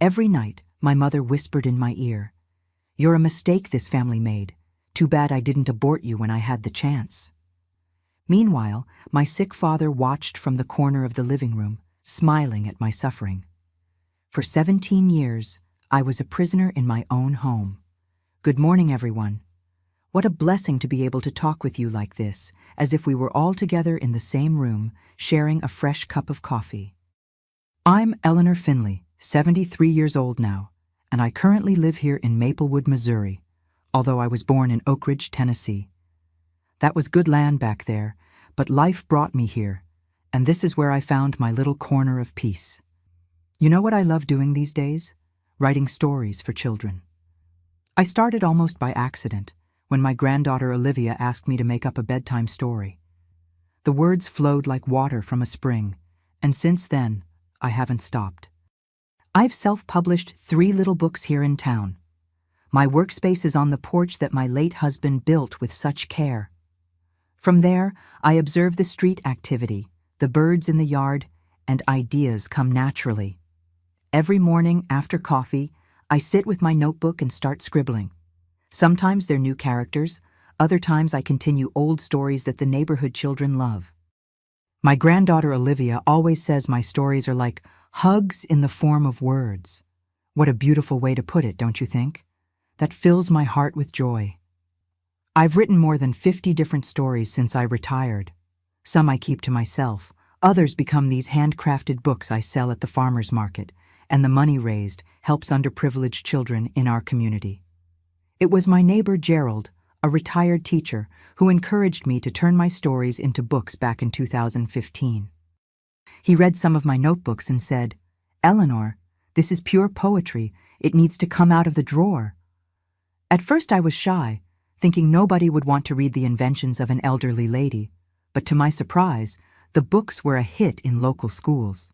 Every night, my mother whispered in my ear, "You're a mistake this family made. Too bad I didn't abort you when I had the chance." Meanwhile, my sick father watched from the corner of the living room, smiling at my suffering. For 17 years, I was a prisoner in my own home. Good morning, everyone. What a blessing to be able to talk with you like this, as if we were all together in the same room, sharing a fresh cup of coffee. I'm Eleanor Finley, 73 years old now, and I currently live here in Maplewood, Missouri, although I was born in Oak Ridge, Tennessee. That was good land back there, but life brought me here, and this is where I found my little corner of peace. You know what I love doing these days? Writing stories for children. I started almost by accident, when my granddaughter Olivia asked me to make up a bedtime story. The words flowed like water from a spring, and since then, I haven't stopped. I've self-published 3 little books here in town. My workspace is on the porch that my late husband built with such care. From there, I observe the street activity, the birds in the yard, and ideas come naturally. Every morning after coffee, I sit with my notebook and start scribbling. Sometimes they're new characters, other times I continue old stories that the neighborhood children love. My granddaughter Olivia always says my stories are like hugs in the form of words. What a beautiful way to put it, don't you think? That fills my heart with joy. I've written more than 50 different stories since I retired. Some I keep to myself, others become these handcrafted books I sell at the farmer's market, and the money raised helps underprivileged children in our community. It was my neighbor Gerald, a retired teacher, who encouraged me to turn my stories into books back in 2015. He read some of my notebooks and said, "Eleanor, this is pure poetry. It needs to come out of the drawer." At first I was shy, thinking nobody would want to read the inventions of an elderly lady, but to my surprise, the books were a hit in local schools.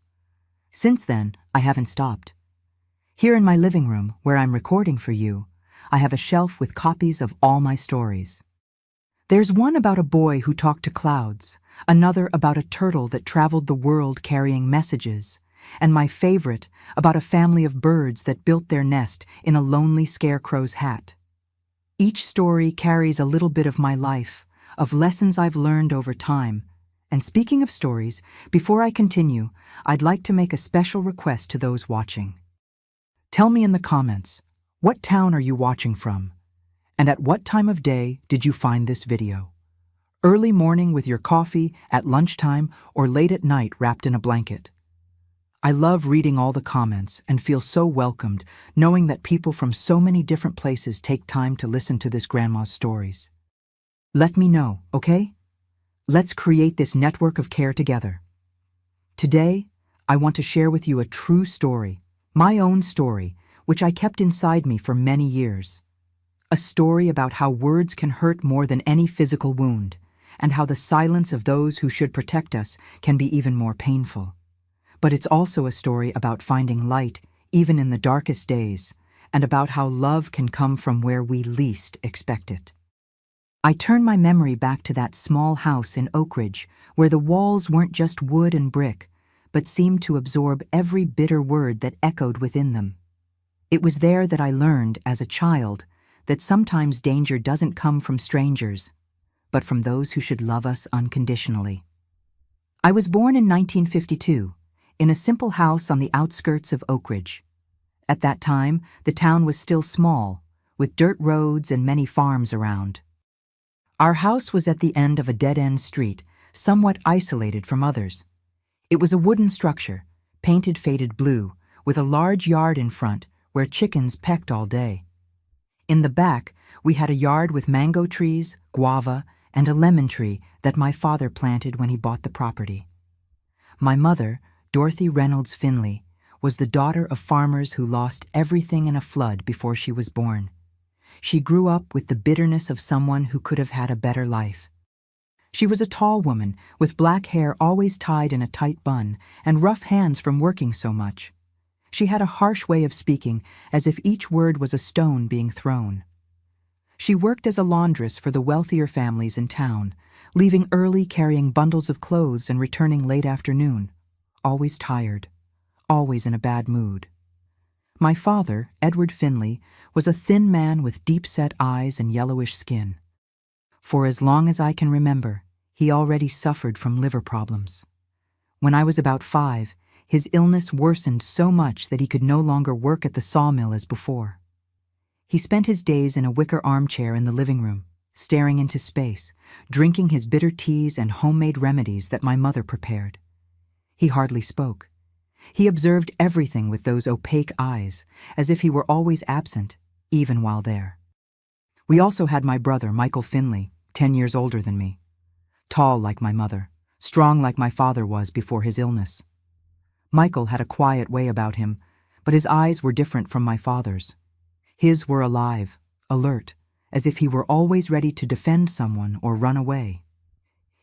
Since then, I haven't stopped. Here in my living room, where I'm recording for you, I have a shelf with copies of all my stories. There's one about a boy who talked to clouds, another about a turtle that traveled the world carrying messages, and my favorite about a family of birds that built their nest in a lonely scarecrow's hat. Each story carries a little bit of my life, of lessons I've learned over time. And speaking of stories, before I continue, I'd like to make a special request to those watching. Tell me in the comments, what town are you watching from? And at what time of day did you find this video? Early morning with your coffee, at lunchtime, or late at night wrapped in a blanket? I love reading all the comments and feel so welcomed knowing that people from so many different places take time to listen to this grandma's stories. Let me know, okay? Let's create this network of care together. Today, I want to share with you a true story, my own story, which I kept inside me for many years. A story about how words can hurt more than any physical wound, and how the silence of those who should protect us can be even more painful. But it's also a story about finding light even in the darkest days, and about how love can come from where we least expect it. I turn my memory back to that small house in Oak Ridge, where the walls weren't just wood and brick, but seemed to absorb every bitter word that echoed within them. It was there that I learned, as a child, that sometimes danger doesn't come from strangers, but from those who should love us unconditionally. I was born in 1952, in a simple house on the outskirts of Oak Ridge. At that time, the town was still small, with dirt roads and many farms around. Our house was at the end of a dead-end street, somewhat isolated from others. It was a wooden structure, painted faded blue, with a large yard in front where chickens pecked all day. In the back, we had a yard with mango trees, guava, and a lemon tree that my father planted when he bought the property. My mother, Dorothy Reynolds Finley, was the daughter of farmers who lost everything in a flood before she was born. She grew up with the bitterness of someone who could have had a better life. She was a tall woman with black hair always tied in a tight bun and rough hands from working so much. She had a harsh way of speaking, as if each word was a stone being thrown. She worked as a laundress for the wealthier families in town, leaving early carrying bundles of clothes and returning late afternoon, always tired, always in a bad mood. My father, Edward Finley, was a thin man with deep-set eyes and yellowish skin. For as long as I can remember, he already suffered from liver problems. When I was about 5, his illness worsened so much that he could no longer work at the sawmill as before. He spent his days in a wicker armchair in the living room, staring into space, drinking his bitter teas and homemade remedies that my mother prepared. He hardly spoke. He observed everything with those opaque eyes, as if he were always absent, even while there. We also had my brother, Michael Finley, 10 years older than me. Tall like my mother, strong like my father was before his illness. Michael had a quiet way about him, but his eyes were different from my father's. His were alive, alert, as if he were always ready to defend someone or run away.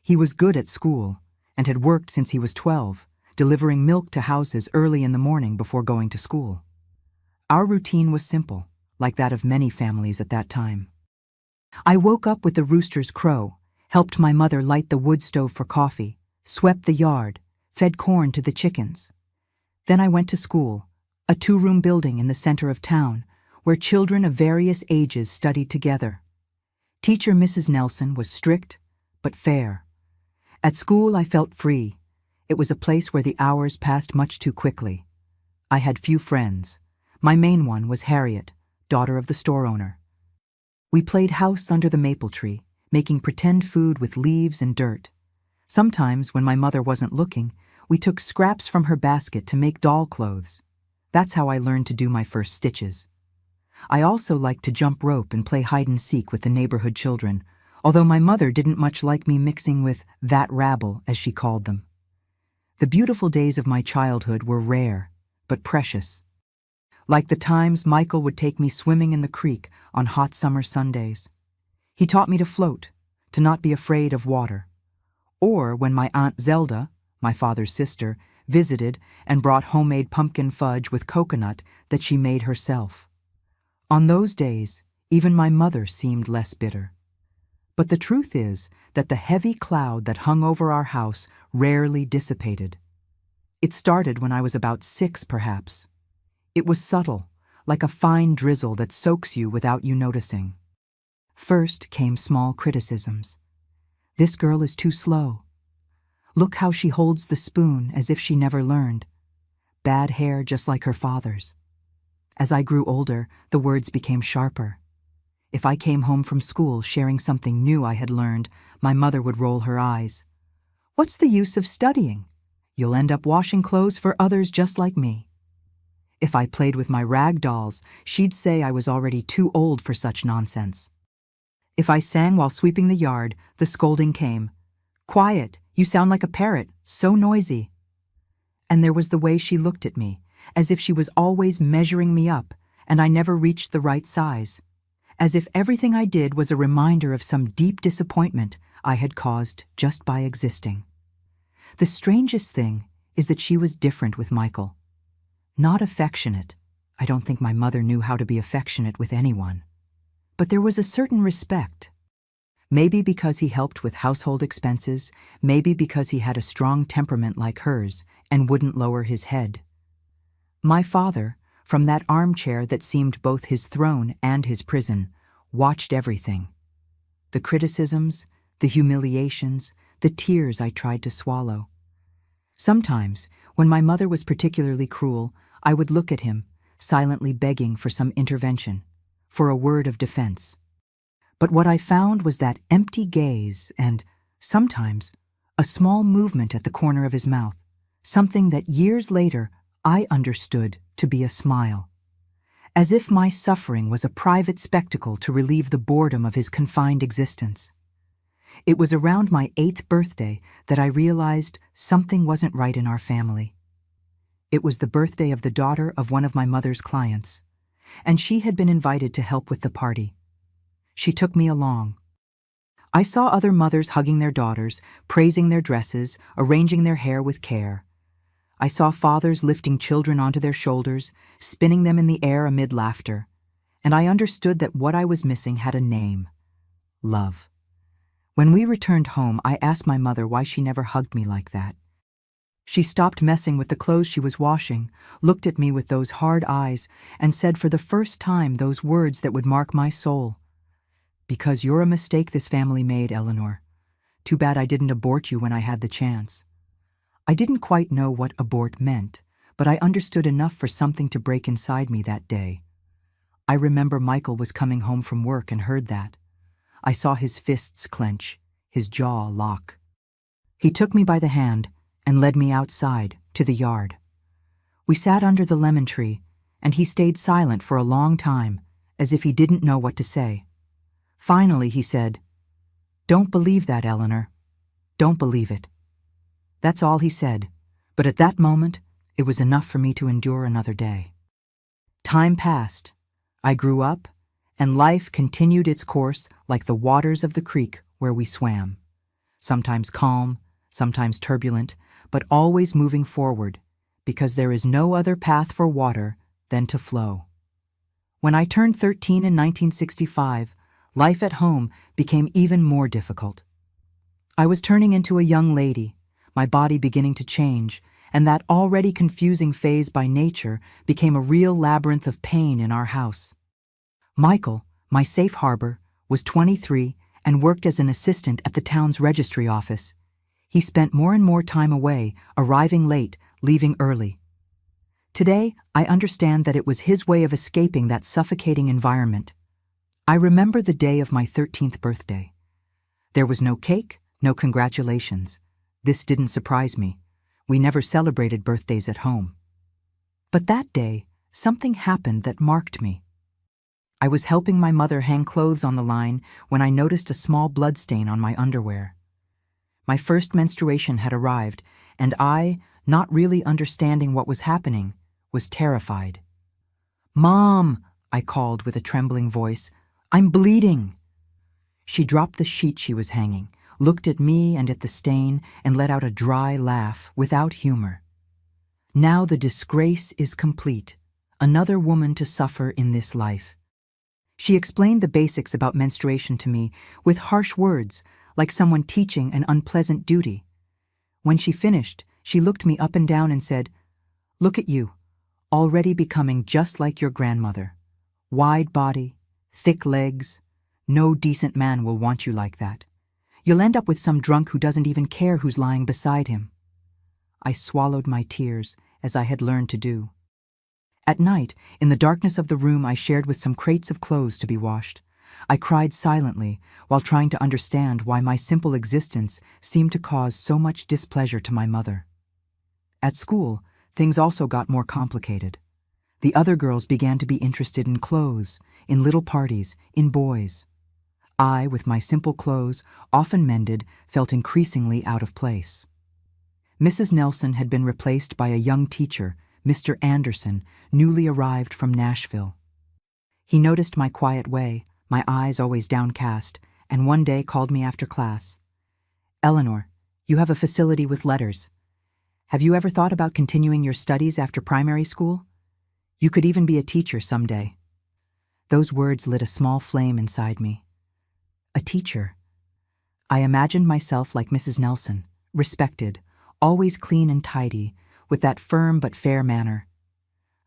He was good at school, and had worked since he was 12, delivering milk to houses early in the morning before going to school. Our routine was simple, like that of many families at that time. I woke up with the rooster's crow, helped my mother light the wood stove for coffee, swept the yard, fed corn to the chickens. Then I went to school, a 2-room building in the center of town, where children of various ages studied together. Teacher Mrs. Nelson was strict, but fair. At school I felt free. It was a place where the hours passed much too quickly. I had few friends. My main one was Harriet, daughter of the store owner. We played house under the maple tree, making pretend food with leaves and dirt. Sometimes, when my mother wasn't looking, we took scraps from her basket to make doll clothes. That's how I learned to do my first stitches. I also liked to jump rope and play hide-and-seek with the neighborhood children, although my mother didn't much like me mixing with that rabble, as she called them. The beautiful days of my childhood were rare, but precious. Like the times Michael would take me swimming in the creek on hot summer Sundays. He taught me to float, to not be afraid of water. Or when my Aunt Zelda, my father's sister, visited and brought homemade pumpkin fudge with coconut that she made herself. On those days, even my mother seemed less bitter. But the truth is that the heavy cloud that hung over our house rarely dissipated. It started when I was about 6, perhaps. It was subtle, like a fine drizzle that soaks you without you noticing. First came small criticisms. This girl is too slow. Look how she holds the spoon as if she never learned. Bad hair just like her father's. As I grew older, the words became sharper. If I came home from school sharing something new I had learned, my mother would roll her eyes. What's the use of studying? You'll end up washing clothes for others just like me. If I played with my rag dolls, she'd say I was already too old for such nonsense. If I sang while sweeping the yard, the scolding came. Quiet, you sound like a parrot, so noisy. And there was the way she looked at me, as if she was always measuring me up, and I never reached the right size. As if everything I did was a reminder of some deep disappointment I had caused just by existing. The strangest thing is that she was different with Michael. Not affectionate. I don't think my mother knew how to be affectionate with anyone. But there was a certain respect. Maybe because he helped with household expenses, maybe because he had a strong temperament like hers and wouldn't lower his head. My father, from that armchair that seemed both his throne and his prison, watched everything. The criticisms, the humiliations, the tears I tried to swallow. Sometimes, when my mother was particularly cruel, I would look at him, silently begging for some intervention, for a word of defense. But what I found was that empty gaze and, sometimes, a small movement at the corner of his mouth, something that years later I understood to be a smile. As if my suffering was a private spectacle to relieve the boredom of his confined existence. It was around my 8th birthday that I realized something wasn't right in our family. It was the birthday of the daughter of one of my mother's clients, and she had been invited to help with the party. She took me along. I saw other mothers hugging their daughters, praising their dresses, arranging their hair with care. I saw fathers lifting children onto their shoulders, spinning them in the air amid laughter, and I understood that what I was missing had a name: love. When we returned home, I asked my mother why she never hugged me like that. She stopped messing with the clothes she was washing, looked at me with those hard eyes, and said for the first time those words that would mark my soul. "Because you're a mistake this family made, Eleanor. Too bad I didn't abort you when I had the chance." I didn't quite know what abort meant, but I understood enough for something to break inside me that day. I remember Michael was coming home from work and heard that. I saw his fists clench, his jaw lock. He took me by the hand and led me outside to the yard. We sat under the lemon tree, and he stayed silent for a long time, as if he didn't know what to say. Finally, he said, "Don't believe that, Eleanor. Don't believe it." That's all he said, but at that moment, it was enough for me to endure another day. Time passed. I grew up, and life continued its course like the waters of the creek where we swam. Sometimes calm, sometimes turbulent, but always moving forward, because there is no other path for water than to flow. When I turned 13 in 1965, life at home became even more difficult. I was turning into a young lady, my body beginning to change, and that already confusing phase by nature became a real labyrinth of pain in our house. Michael, my safe harbor, was 23 and worked as an assistant at the town's registry office. He spent more and more time away, arriving late, leaving early. Today, I understand that it was his way of escaping that suffocating environment. I remember the day of my 13th birthday. There was no cake, no congratulations. This didn't surprise me. We never celebrated birthdays at home. But that day, something happened that marked me. I was helping my mother hang clothes on the line when I noticed a small bloodstain on my underwear. My first menstruation had arrived, and I, not really understanding what was happening, was terrified. "Mom," I called with a trembling voice, "I'm bleeding." She dropped the sheet she was hanging, looked at me and at the stain, and let out a dry laugh without humor. Now the disgrace is complete, another woman to suffer in this life. She explained the basics about menstruation to me with harsh words, like someone teaching an unpleasant duty. When she finished, she looked me up and down and said, "Look at you, already becoming just like your grandmother. Wide body, thick legs. No decent man will want you like that. You'll end up with some drunk who doesn't even care who's lying beside him." I swallowed my tears, as I had learned to do. At night, in the darkness of the room I shared with some crates of clothes to be washed, I cried silently while trying to understand why my simple existence seemed to cause so much displeasure to my mother. At school, things also got more complicated. The other girls began to be interested in clothes, in little parties, in boys. I, with my simple clothes, often mended, felt increasingly out of place. Mrs. Nelson had been replaced by a young teacher, Mr. Anderson, newly arrived from Nashville. He noticed my quiet way, my eyes always downcast, and one day called me after class. "Eleanor, you have a facility with letters. Have you ever thought about continuing your studies after primary school? You could even be a teacher someday." Those words lit a small flame inside me. A teacher. I imagined myself like Mrs. Nelson, respected, always clean and tidy, with that firm but fair manner.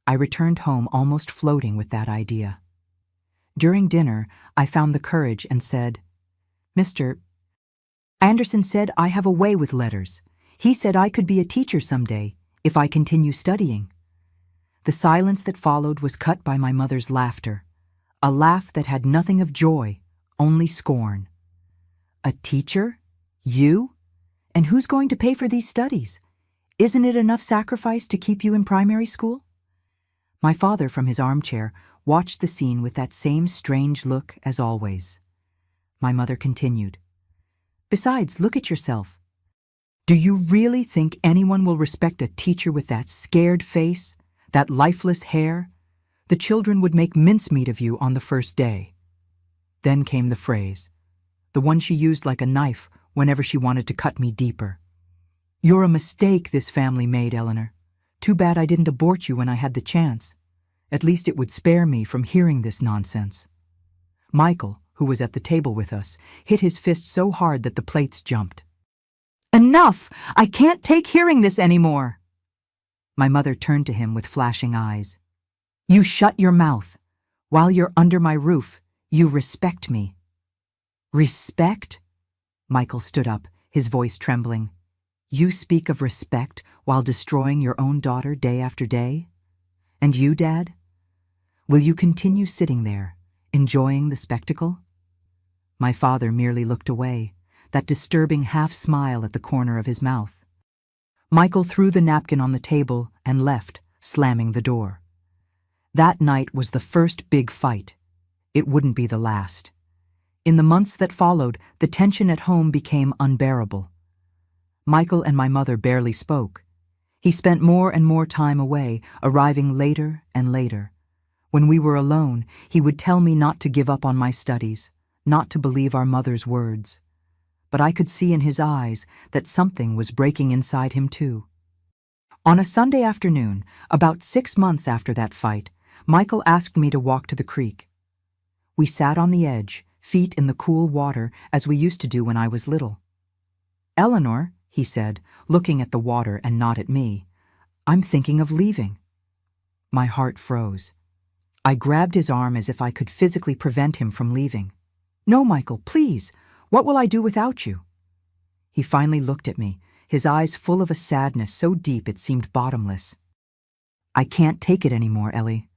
I returned home almost floating with that idea. During dinner, I found the courage and said, "Mr. Anderson said I have a way with letters. He said I could be a teacher someday, if I continue studying." The silence that followed was cut by my mother's laughter, a laugh that had nothing of joy, only scorn. "A teacher? You? And who's going to pay for these studies? Isn't it enough sacrifice to keep you in primary school?" My father, from his armchair, watched the scene with that same strange look as always. My mother continued, "Besides, look at yourself. Do you really think anyone will respect a teacher with that scared face, that lifeless hair? The children would make mincemeat of you on the first day." Then came the phrase, the one she used like a knife whenever she wanted to cut me deeper. "You're a mistake this family made, Eleanor. Too bad I didn't abort you when I had the chance. At least it would spare me from hearing this nonsense." Michael, who was at the table with us, hit his fist so hard that the plates jumped. Enough! I can't take hearing this anymore. My mother turned to him with flashing eyes. You shut your mouth. While you're under my roof, you respect me. Respect? Michael stood up, his voice trembling. You speak of respect while destroying your own daughter day after day? And you, Dad? Will you continue sitting there, enjoying the spectacle? My father merely looked away, that disturbing half-smile at the corner of his mouth. Michael threw the napkin on the table and left, slamming the door. That night was the first big fight. It wouldn't be the last. In the months that followed, the tension at home became unbearable. Michael and my mother barely spoke. He spent more and more time away, arriving later and later. When we were alone, he would tell me not to give up on my studies, not to believe our mother's words. But I could see in his eyes that something was breaking inside him too. On a Sunday afternoon, about 6 months after that fight, Michael asked me to walk to the creek. We sat on the edge, feet in the cool water, as we used to do when I was little. Eleanor, he said, looking at the water and not at me, I'm thinking of leaving. My heart froze. I grabbed his arm as if I could physically prevent him from leaving. No, Michael, please. What will I do without you? He finally looked at me, his eyes full of a sadness so deep it seemed bottomless. I can't take it anymore, Ellie.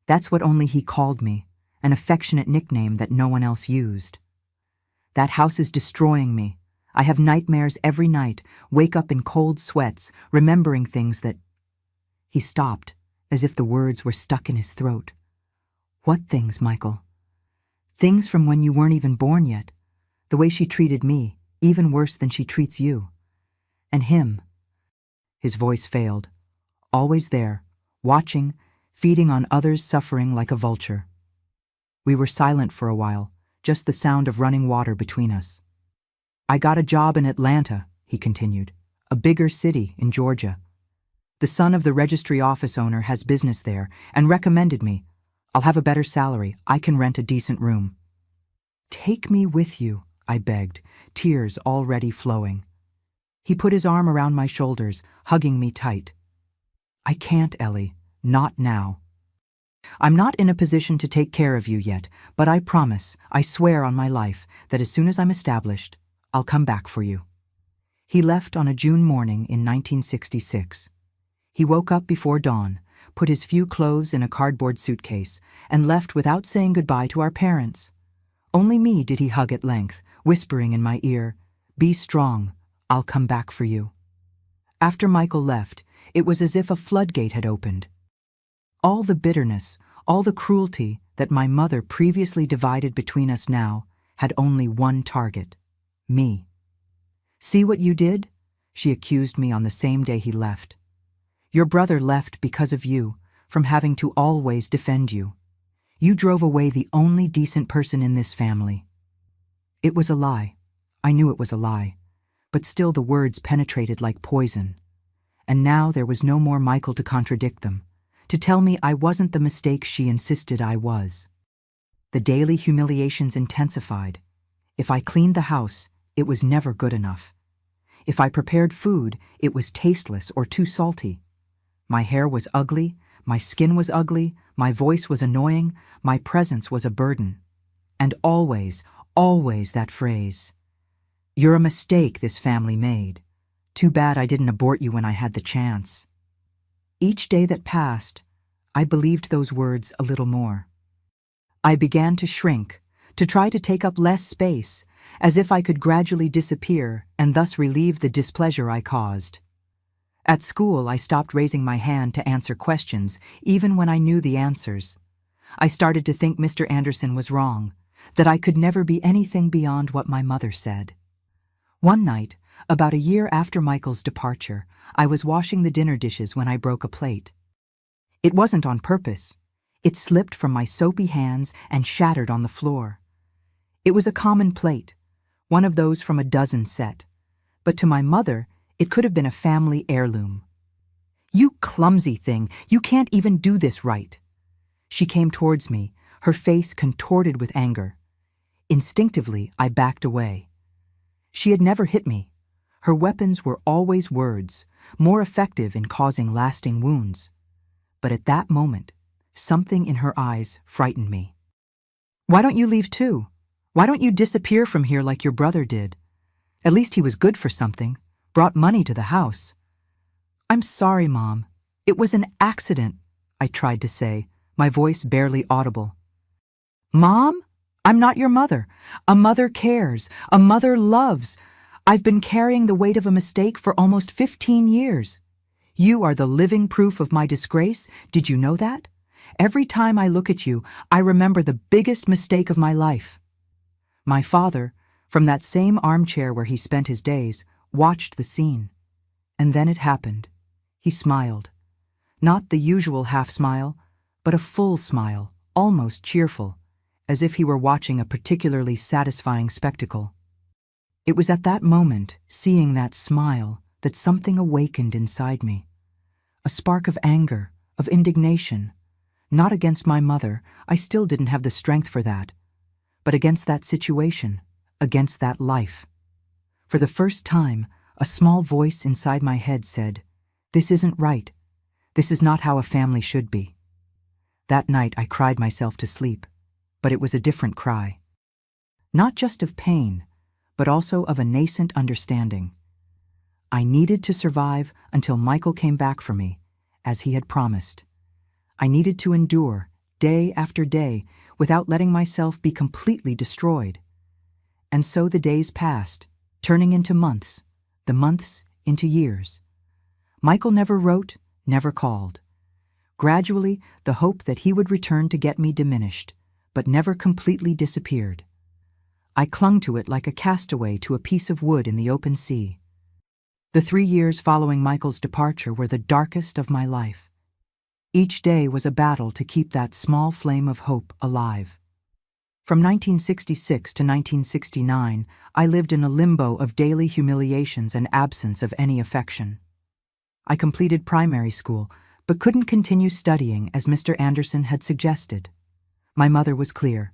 That's what only he called me, an affectionate nickname that no one else used. That house is destroying me. I have nightmares every night, wake up in cold sweats, remembering things that... He stopped, as if the words were stuck in his throat. What things, Michael? Things from when you weren't even born yet. The way she treated me, even worse than she treats you. And him. His voice failed. Always there, watching, feeding on others' suffering like a vulture. We were silent for a while, just the sound of running water between us. I got a job in Atlanta, he continued, a bigger city in Georgia. The son of the registry office owner has business there and recommended me. I'll have a better salary. I can rent a decent room. Take me with you, I begged, tears already flowing. He put his arm around my shoulders, hugging me tight. I can't, Ellie. Not now. I'm not in a position to take care of you yet, but I promise, I swear on my life, that as soon as I'm established, I'll come back for you. He left on a June morning in 1966. He woke up before dawn, put his few clothes in a cardboard suitcase, and left without saying goodbye to our parents. Only me did he hug at length, whispering in my ear, "Be strong, I'll come back for you." After Michael left, it was as if a floodgate had opened. All the bitterness, all the cruelty that my mother previously divided between us now had only one target: me. See what you did? She accused me on the same day he left. Your brother left because of you, from having to always defend you. You drove away the only decent person in this family. It was a lie. I knew it was a lie, but still the words penetrated like poison. And now there was no more Michael to contradict them, to tell me I wasn't the mistake she insisted I was. The daily humiliations intensified. If I cleaned the house, it was never good enough. If I prepared food, it was tasteless or too salty. My hair was ugly, my skin was ugly, my voice was annoying, my presence was a burden. And always, always that phrase, "You're a mistake this family made. Too bad I didn't abort you when I had the chance." Each day that passed, I believed those words a little more. I began to shrink, to try to take up less space, as if I could gradually disappear and thus relieve the displeasure I caused. At school, I stopped raising my hand to answer questions, even when I knew the answers. I started to think Mr. Anderson was wrong, that I could never be anything beyond what my mother said. One night, about a year after Michael's departure, I was washing the dinner dishes when I broke a plate. It wasn't on purpose. It slipped from my soapy hands and shattered on the floor. It was a common plate, one of those from a dozen set, but to my mother, it could have been a family heirloom. "You clumsy thing, you can't even do this right." She came towards me, her face contorted with anger. Instinctively, I backed away. She had never hit me. Her weapons were always words, more effective in causing lasting wounds. But at that moment, something in her eyes frightened me. "Why don't you leave too? Why don't you disappear from here like your brother did? At least he was good for something, brought money to the house." "I'm sorry, Mom. It was an accident," I tried to say, my voice barely audible. "Mom? I'm not your mother. A mother cares. A mother loves. I've been carrying the weight of a mistake for almost 15 years. You are the living proof of my disgrace. Did you know that? Every time I look at you, I remember the biggest mistake of my life." My father, from that same armchair where he spent his days, watched the scene. And then it happened. He smiled. Not the usual half smile, but a full smile, almost cheerful, as if he were watching a particularly satisfying spectacle. It was at that moment, seeing that smile, that something awakened inside me. A spark of anger, of indignation, not against my mother, I still didn't have the strength for that, but against that situation, against that life. For the first time, a small voice inside my head said, "This isn't right. This is not how a family should be." That night I cried myself to sleep, but it was a different cry. Not just of pain, but also of a nascent understanding. I needed to survive until Michael came back for me, as he had promised. I needed to endure, day after day, without letting myself be completely destroyed. And so the days passed, turning into months, the months into years. Michael never wrote, never called. Gradually, the hope that he would return to get me diminished, but never completely disappeared. I clung to it like a castaway to a piece of wood in the open sea. The 3 years following Michael's departure were the darkest of my life. Each day was a battle to keep that small flame of hope alive. From 1966 to 1969, I lived in a limbo of daily humiliations and absence of any affection. I completed primary school, but couldn't continue studying as Mr. Anderson had suggested. My mother was clear.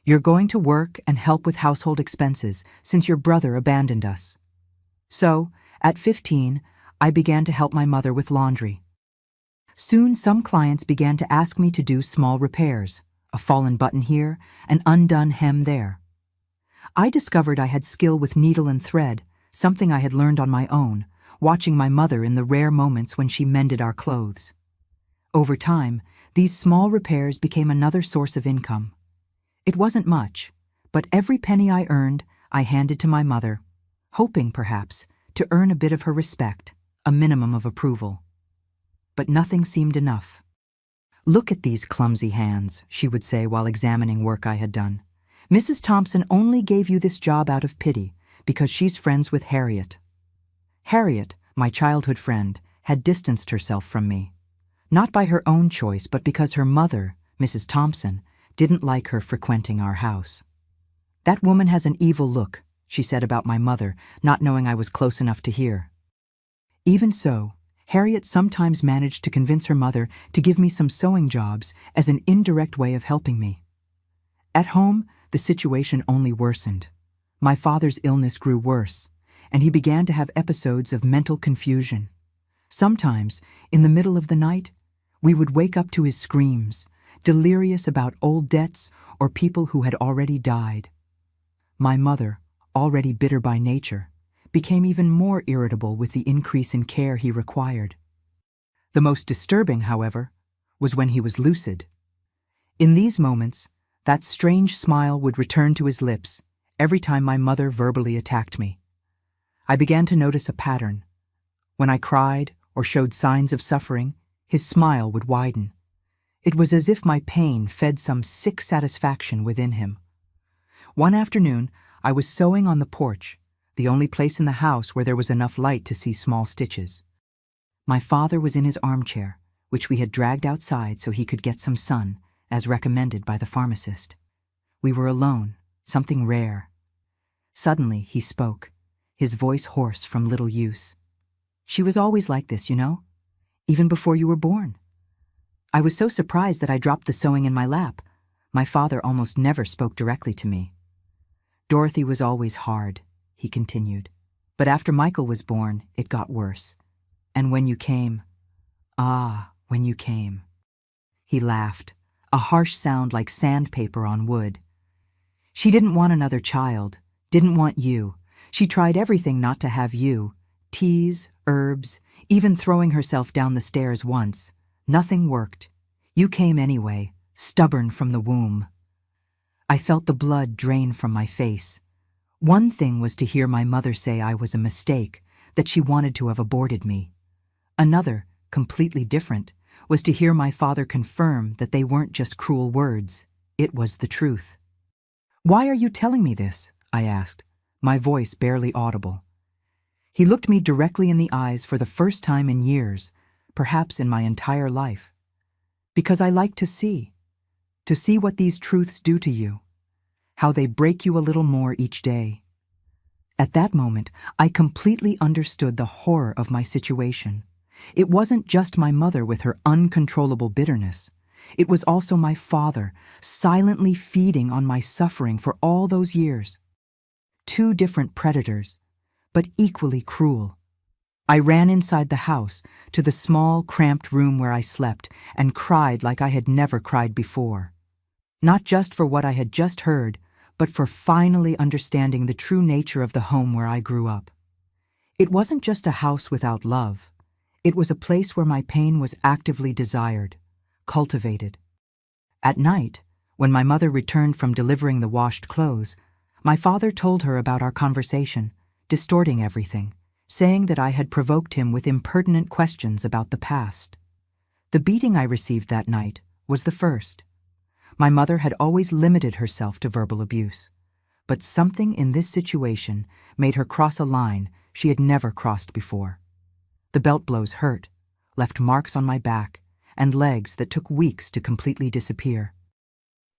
"You're going to work and help with household expenses since your brother abandoned us." So, at 15, I began to help my mother with laundry. Soon some clients began to ask me to do small repairs, a fallen button here, an undone hem there. I discovered I had skill with needle and thread, something I had learned on my own, watching my mother in the rare moments when she mended our clothes. Over time, these small repairs became another source of income. It wasn't much, but every penny I earned, I handed to my mother, hoping, perhaps, to earn a bit of her respect, a minimum of approval. But nothing seemed enough. "Look at these clumsy hands," she would say while examining work I had done. "Mrs. Thompson only gave you this job out of pity, because she's friends with Harriet." Harriet, my childhood friend, had distanced herself from me. Not by her own choice, but because her mother, Mrs. Thompson, didn't like her frequenting our house. "That woman has an evil look," she said about my mother, not knowing I was close enough to hear. Even so, Harriet sometimes managed to convince her mother to give me some sewing jobs as an indirect way of helping me. At home, the situation only worsened. My father's illness grew worse, and he began to have episodes of mental confusion. Sometimes, in the middle of the night, we would wake up to his screams, delirious about old debts or people who had already died. My mother, already bitter by nature, became even more irritable with the increase in care he required. The most disturbing, however, was when he was lucid. In these moments, that strange smile would return to his lips every time my mother verbally attacked me. I began to notice a pattern. When I cried or showed signs of suffering, his smile would widen. It was as if my pain fed some sick satisfaction within him. One afternoon, I was sewing on the porch, the only place in the house where there was enough light to see small stitches. My father was in his armchair, which we had dragged outside so he could get some sun, as recommended by the pharmacist. We were alone, something rare. Suddenly, he spoke, his voice hoarse from little use. "She was always like this, you know, even before you were born." I was so surprised that I dropped the sewing in my lap. My father almost never spoke directly to me. "Dorothy was always hard," he continued. But after Michael was born, it got worse. And when you came, when you came. He laughed, a harsh sound like sandpaper on wood. She didn't want another child, didn't want you. She tried everything not to have you. Teas, herbs, even throwing herself down the stairs once. Nothing worked. You came anyway, stubborn from the womb. I felt the blood drain from my face. One thing was to hear my mother say I was a mistake, that she wanted to have aborted me. Another, completely different, was to hear my father confirm that they weren't just cruel words. It was the truth. "Why are you telling me this?" I asked, my voice barely audible. He looked me directly in the eyes for the first time in years, perhaps in my entire life. "Because I like to see what these truths do to you, how they break you a little more each day." At that moment, I completely understood the horror of my situation. It wasn't just my mother with her uncontrollable bitterness. It was also my father, silently feeding on my suffering for all those years. Two different predators, but equally cruel. I ran inside the house, to the small, cramped room where I slept, and cried like I had never cried before. Not just for what I had just heard, but for finally understanding the true nature of the home where I grew up. It wasn't just a house without love. It was a place where my pain was actively desired, cultivated. At night, when my mother returned from delivering the washed clothes, my father told her about our conversation, distorting everything, saying that I had provoked him with impertinent questions about the past. The beating I received that night was the first. My mother had always limited herself to verbal abuse, but something in this situation made her cross a line she had never crossed before. The belt blows hurt, left marks on my back, and legs that took weeks to completely disappear.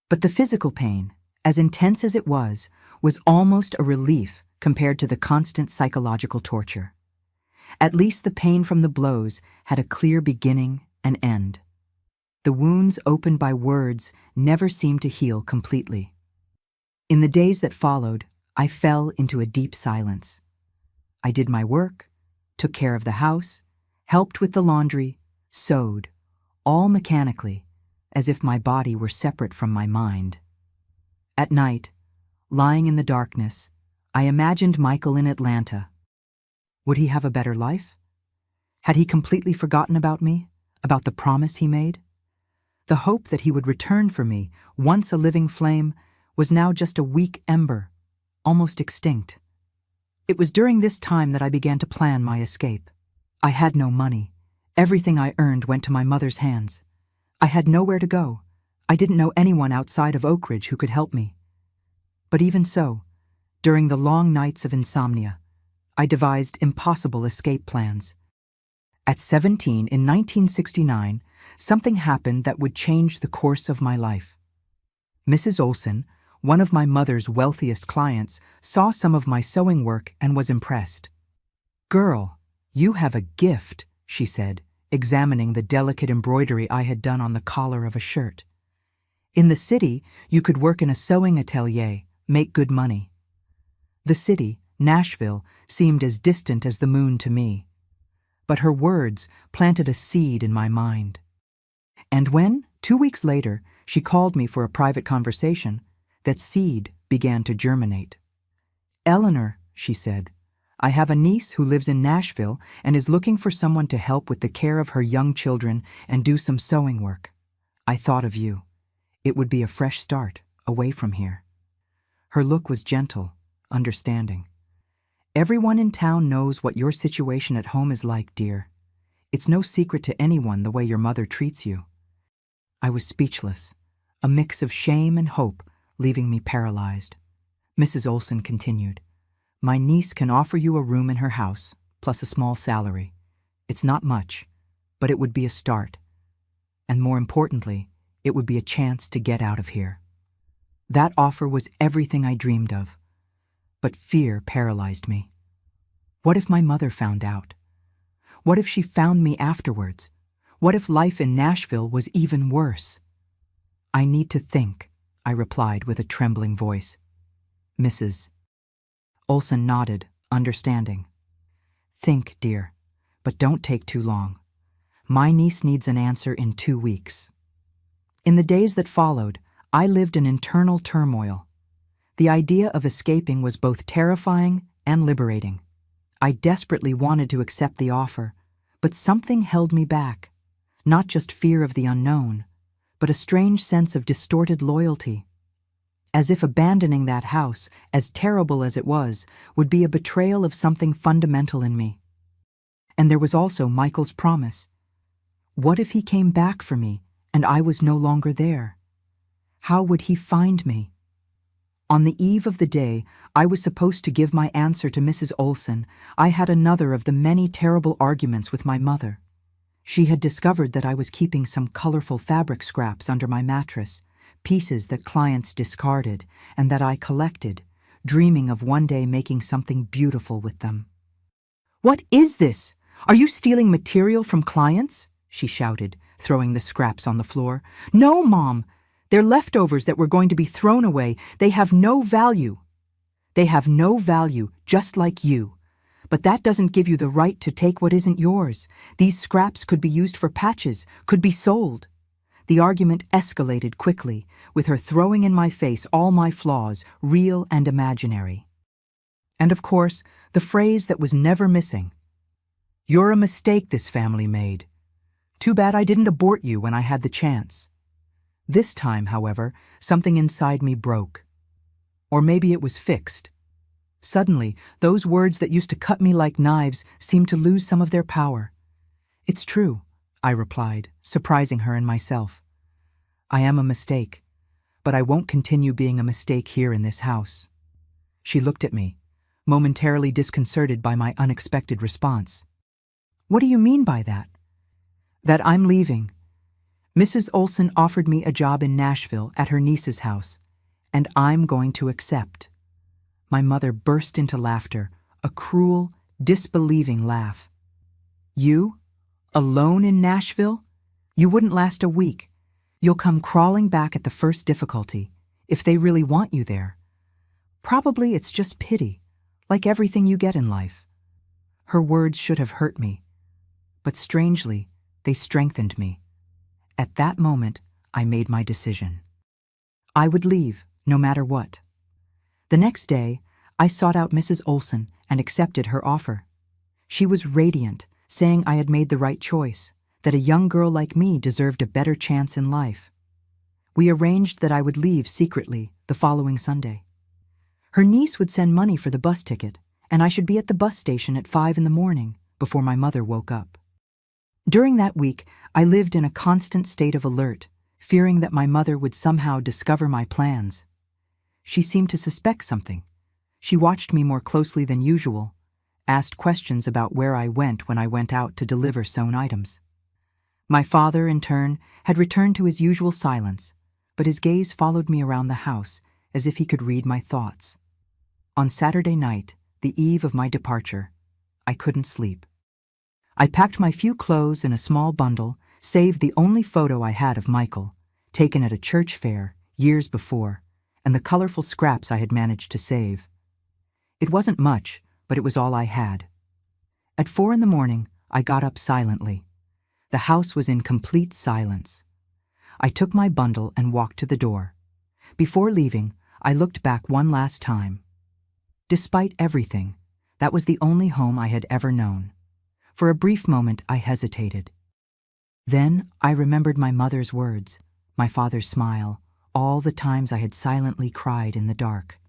But the physical pain, as intense as it was almost a relief compared to the constant psychological torture. At least the pain from the blows had a clear beginning and end. The wounds opened by words never seemed to heal completely. In the days that followed, I fell into a deep silence. I did my work, took care of the house, helped with the laundry, sewed, all mechanically, as if my body were separate from my mind. At night, lying in the darkness, I imagined Michael in Atlanta. Would he have a better life? Had he completely forgotten about me, about the promise he made? The hope that he would return for me, once a living flame, was now just a weak ember, almost extinct. It was during this time that I began to plan my escape. I had no money. Everything I earned went to my mother's hands. I had nowhere to go. I didn't know anyone outside of Oak Ridge who could help me. But even so, during the long nights of insomnia, I devised impossible escape plans. At 17 in 1969, something happened that would change the course of my life. Mrs. Olson, one of my mother's wealthiest clients, saw some of my sewing work and was impressed. "Girl, you have a gift," she said, examining the delicate embroidery I had done on the collar of a shirt. "In the city, you could work in a sewing atelier, make good money." The city, Nashville, seemed as distant as the moon to me. But her words planted a seed in my mind. And when, 2 weeks later, she called me for a private conversation, that seed began to germinate. "Eleanor," she said, "I have a niece who lives in Nashville and is looking for someone to help with the care of her young children and do some sewing work. I thought of you. It would be a fresh start, away from here." Her look was gentle, understanding. "Everyone in town knows what your situation at home is like, dear. It's no secret to anyone the way your mother treats you." I was speechless, a mix of shame and hope leaving me paralyzed. Mrs. Olson continued, "My niece can offer you a room in her house, plus a small salary. It's not much, but it would be a start. And more importantly, it would be a chance to get out of here." That offer was everything I dreamed of. But fear paralyzed me. What if my mother found out? What if she found me afterwards? What if life in Nashville was even worse? "I need to think," I replied with a trembling voice. Mrs. Olson nodded, understanding. Think, dear, but don't take too long. My niece needs an answer in 2 weeks. In the days that followed, I lived in internal turmoil. The idea of escaping was both terrifying and liberating. I desperately wanted to accept the offer, but something held me back. Not just fear of the unknown, but a strange sense of distorted loyalty. As if abandoning that house, as terrible as it was, would be a betrayal of something fundamental in me. And there was also Michael's promise. What if he came back for me and I was no longer there? How would he find me? On the eve of the day I was supposed to give my answer to Mrs. Olson, I had another of the many terrible arguments with my mother. She had discovered that I was keeping some colorful fabric scraps under my mattress, pieces that clients discarded and that I collected, dreaming of one day making something beautiful with them. "What is this? Are you stealing material from clients?" she shouted, throwing the scraps on the floor. "No, Mom. They're leftovers that were going to be thrown away. They have no value." "They have no value, just like you. But that doesn't give you the right to take what isn't yours. These scraps could be used for patches, could be sold." The argument escalated quickly, with her throwing in my face all my flaws, real and imaginary. And of course, the phrase that was never missing. "You're a mistake this family made. Too bad I didn't abort you when I had the chance." This time, however, something inside me broke. Or maybe it was fixed. Suddenly, those words that used to cut me like knives seemed to lose some of their power. "It's true," I replied, surprising her and myself. "I am a mistake, but I won't continue being a mistake here in this house." She looked at me, momentarily disconcerted by my unexpected response. "What do you mean by that?" "That I'm leaving. Mrs. Olson offered me a job in Nashville at her niece's house, and I'm going to accept." My mother burst into laughter, a cruel, disbelieving laugh. "You? Alone in Nashville? You wouldn't last a week. You'll come crawling back at the first difficulty, if they really want you there. Probably it's just pity, like everything you get in life." Her words should have hurt me, but strangely, they strengthened me. At that moment, I made my decision. I would leave, no matter what. The next day, I sought out Mrs. Olson and accepted her offer. She was radiant, saying I had made the right choice, that a young girl like me deserved a better chance in life. We arranged that I would leave secretly the following Sunday. Her niece would send money for the bus ticket, and I should be at the bus station at 5 a.m. before my mother woke up. During that week, I lived in a constant state of alert, fearing that my mother would somehow discover my plans. She seemed to suspect something. She watched me more closely than usual, asked questions about where I went when I went out to deliver sewn items. My father, in turn, had returned to his usual silence, but his gaze followed me around the house as if he could read my thoughts. On Saturday night, the eve of my departure, I couldn't sleep. I packed my few clothes in a small bundle, saved the only photo I had of Michael, taken at a church fair years before, and the colorful scraps I had managed to save. It wasn't much, but it was all I had. At 4 a.m, I got up silently. The house was in complete silence. I took my bundle and walked to the door. Before leaving, I looked back one last time. Despite everything, that was the only home I had ever known. For a brief moment, I hesitated. Then I remembered my mother's words, my father's smile, all the times I had silently cried in the dark.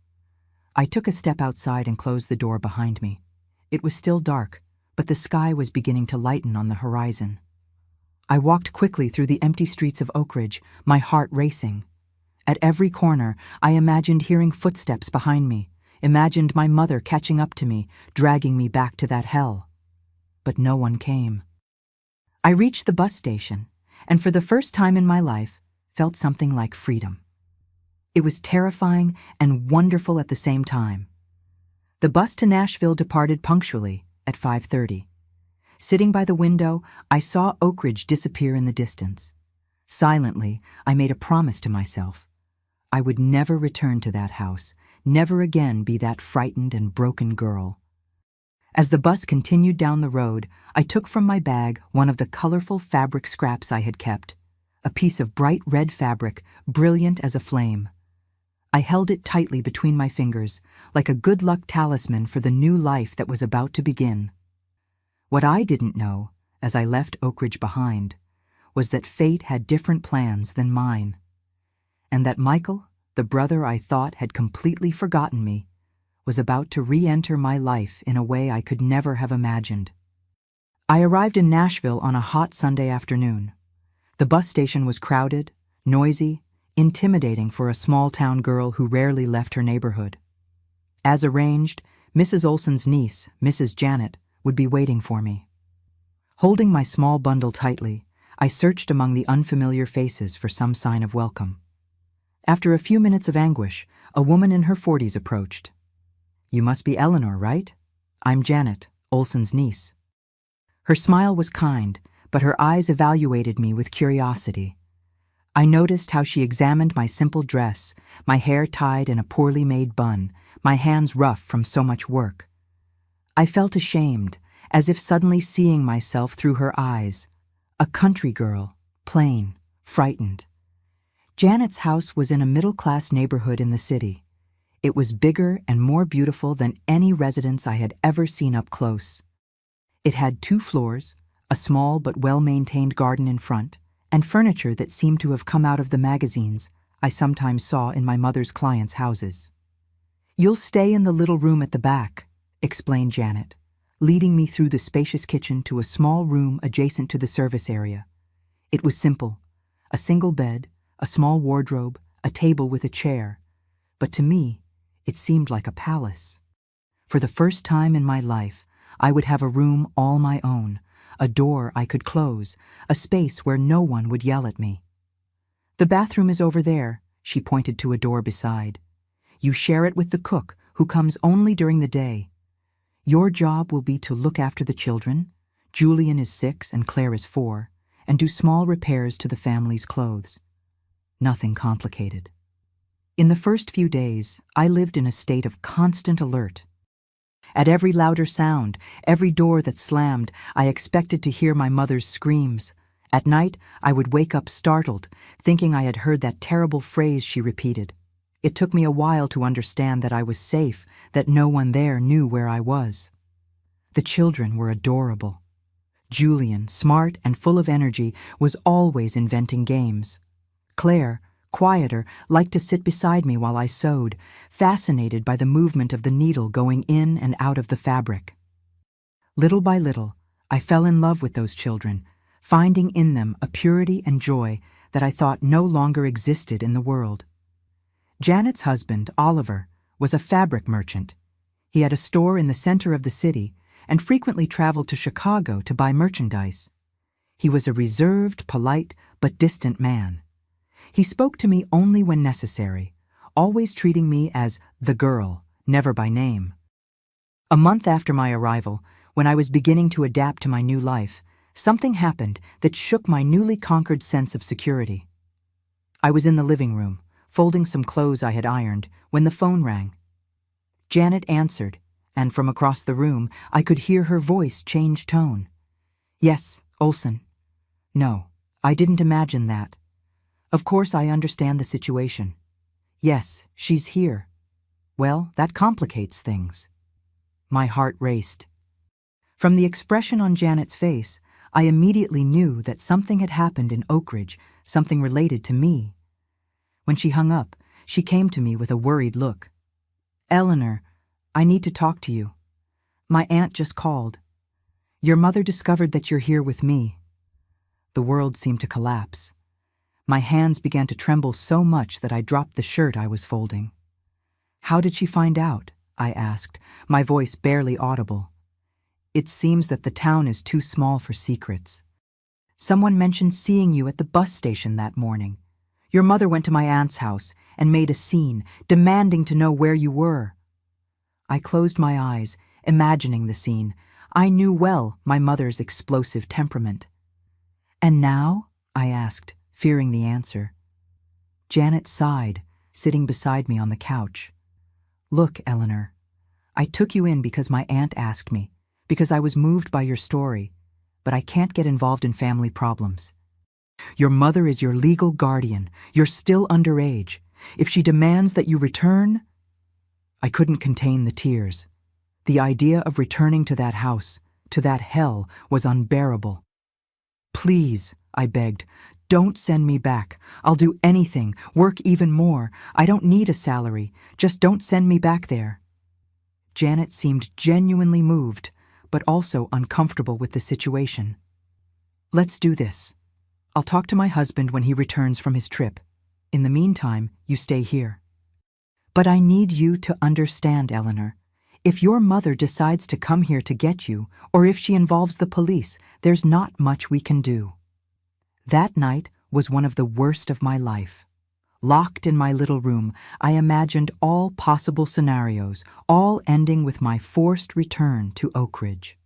I took a step outside and closed the door behind me. It was still dark, but the sky was beginning to lighten on the horizon. I walked quickly through the empty streets of Oak Ridge, my heart racing. At every corner, I imagined hearing footsteps behind me, imagined my mother catching up to me, dragging me back to that hell. But no one came. I reached the bus station, and for the first time in my life, felt something like freedom. It was terrifying and wonderful at the same time. The bus to Nashville departed punctually at 5:30. Sitting by the window, I saw Oak Ridge disappear in the distance. Silently, I made a promise to myself. I would never return to that house, never again be that frightened and broken girl. As the bus continued down the road, I took from my bag one of the colorful fabric scraps I had kept, a piece of bright red fabric, brilliant as a flame. I held it tightly between my fingers, like a good luck talisman for the new life that was about to begin. What I didn't know, as I left Oak Ridge behind, was that fate had different plans than mine, and that Michael, the brother I thought had completely forgotten me, was about to re-enter my life in a way I could never have imagined. I arrived in Nashville on a hot Sunday afternoon. The bus station was crowded, noisy, intimidating for a small-town girl who rarely left her neighborhood. As arranged, Mrs. Olson's niece, Mrs. Janet, would be waiting for me. Holding my small bundle tightly, I searched among the unfamiliar faces for some sign of welcome. After a few minutes of anguish, a woman in her 40s approached. "You must be Eleanor, right? I'm Janet, Olson's niece." Her smile was kind, but her eyes evaluated me with curiosity. I noticed how she examined my simple dress, my hair tied in a poorly made bun, my hands rough from so much work. I felt ashamed, as if suddenly seeing myself through her eyes. A country girl, plain, frightened. Janet's house was in a middle-class neighborhood in the city. It was bigger and more beautiful than any residence I had ever seen up close. It had 2 floors, a small but well-maintained garden in front, and furniture that seemed to have come out of the magazines I sometimes saw in my mother's clients' houses. "You'll stay in the little room at the back," explained Janet, leading me through the spacious kitchen to a small room adjacent to the service area. It was simple: a single bed, a small wardrobe, a table with a chair. But to me, it seemed like a palace. For the first time in my life, I would have a room all my own, a door I could close, a space where no one would yell at me. "The bathroom is over there," she pointed to a door beside. "You share it with the cook, who comes only during the day. Your job will be to look after the children. Julian is 6 and Claire is 4, and do small repairs to the family's clothes. Nothing complicated." In the first few days, I lived in a state of constant alert. At every louder sound, every door that slammed, I expected to hear my mother's screams. At night, I would wake up startled, thinking I had heard that terrible phrase she repeated. It took me a while to understand that I was safe, that no one there knew where I was. The children were adorable. Julian, smart and full of energy, was always inventing games. Claire, quieter, liked to sit beside me while I sewed, fascinated by the movement of the needle going in and out of the fabric. Little by little, I fell in love with those children, finding in them a purity and joy that I thought no longer existed in the world. Janet's husband, Oliver, was a fabric merchant. He had a store in the center of the city and frequently traveled to Chicago to buy merchandise. He was a reserved, polite, but distant man. He spoke to me only when necessary, always treating me as the girl, never by name. A month after my arrival, when I was beginning to adapt to my new life, something happened that shook my newly conquered sense of security. I was in the living room, folding some clothes I had ironed, when the phone rang. Janet answered, and from across the room, I could hear her voice change tone. "Yes, Olson." "No, I didn't imagine that. Of course I understand the situation." "Yes, she's here." "Well, that complicates things." My heart raced. From the expression on Janet's face, I immediately knew that something had happened in Oak Ridge, something related to me. When she hung up, she came to me with a worried look. "Eleanor, I need to talk to you. My aunt just called. Your mother discovered that you're here with me." The world seemed to collapse. My hands began to tremble so much that I dropped the shirt I was folding. "How did she find out?" I asked, my voice barely audible. "It seems that the town is too small for secrets. Someone mentioned seeing you at the bus station that morning. Your mother went to my aunt's house and made a scene, demanding to know where you were." I closed my eyes, imagining the scene. I knew well my mother's explosive temperament. "And now?" I asked, fearing the answer. Janet sighed, sitting beside me on the couch. "Look, Eleanor, I took you in because my aunt asked me, because I was moved by your story, but I can't get involved in family problems. Your mother is your legal guardian. You're still underage. If she demands that you return—" I couldn't contain the tears. The idea of returning to that house, to that hell, was unbearable. "Please," I begged, "don't send me back. I'll do anything, work even more. I don't need a salary. Just don't send me back there." Janet seemed genuinely moved, but also uncomfortable with the situation. "Let's do this. I'll talk to my husband when he returns from his trip. In the meantime, you stay here." "But I need you to understand, Eleanor. If your mother decides to come here to get you, or if she involves the police, there's not much we can do." That night was one of the worst of my life. Locked in my little room, I imagined all possible scenarios, all ending with my forced return to Oak Ridge.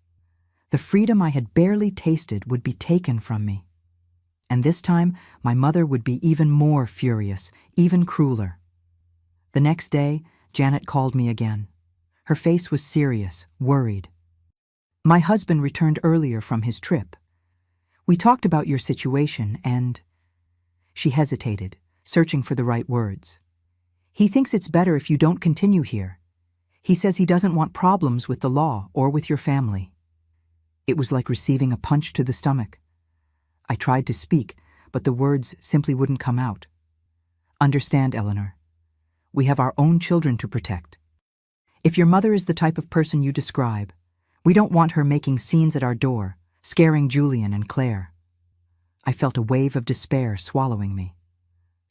The freedom I had barely tasted would be taken from me. And this time, my mother would be even more furious, even crueler. The next day, Janet called me again. Her face was serious, worried. "My husband returned earlier from his trip. We talked about your situation and—" She hesitated, searching for the right words. "He thinks it's better if you don't continue here. He says he doesn't want problems with the law or with your family." It was like receiving a punch to the stomach. I tried to speak, but the words simply wouldn't come out. "Understand, Eleanor. We have our own children to protect. If your mother is the type of person you describe, we don't want her making scenes at our door, scaring Julian and Claire." I felt a wave of despair swallowing me.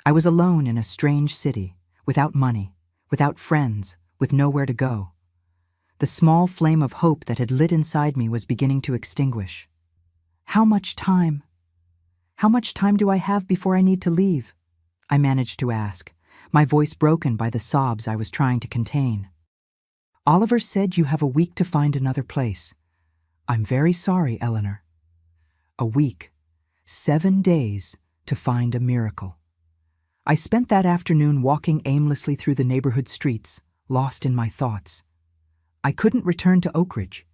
I was alone in a strange city, without money, without friends, with nowhere to go. The small flame of hope that had lit inside me was beginning to extinguish. How much time do I have before I need to leave?" I managed to ask, my voice broken by the sobs I was trying to contain. "Oliver said you have a week to find another place." "I'm very sorry, Eleanor." A week, 7 days to find a miracle. I spent that afternoon walking aimlessly through the neighborhood streets, lost in my thoughts. I couldn't return to Oak Ridge.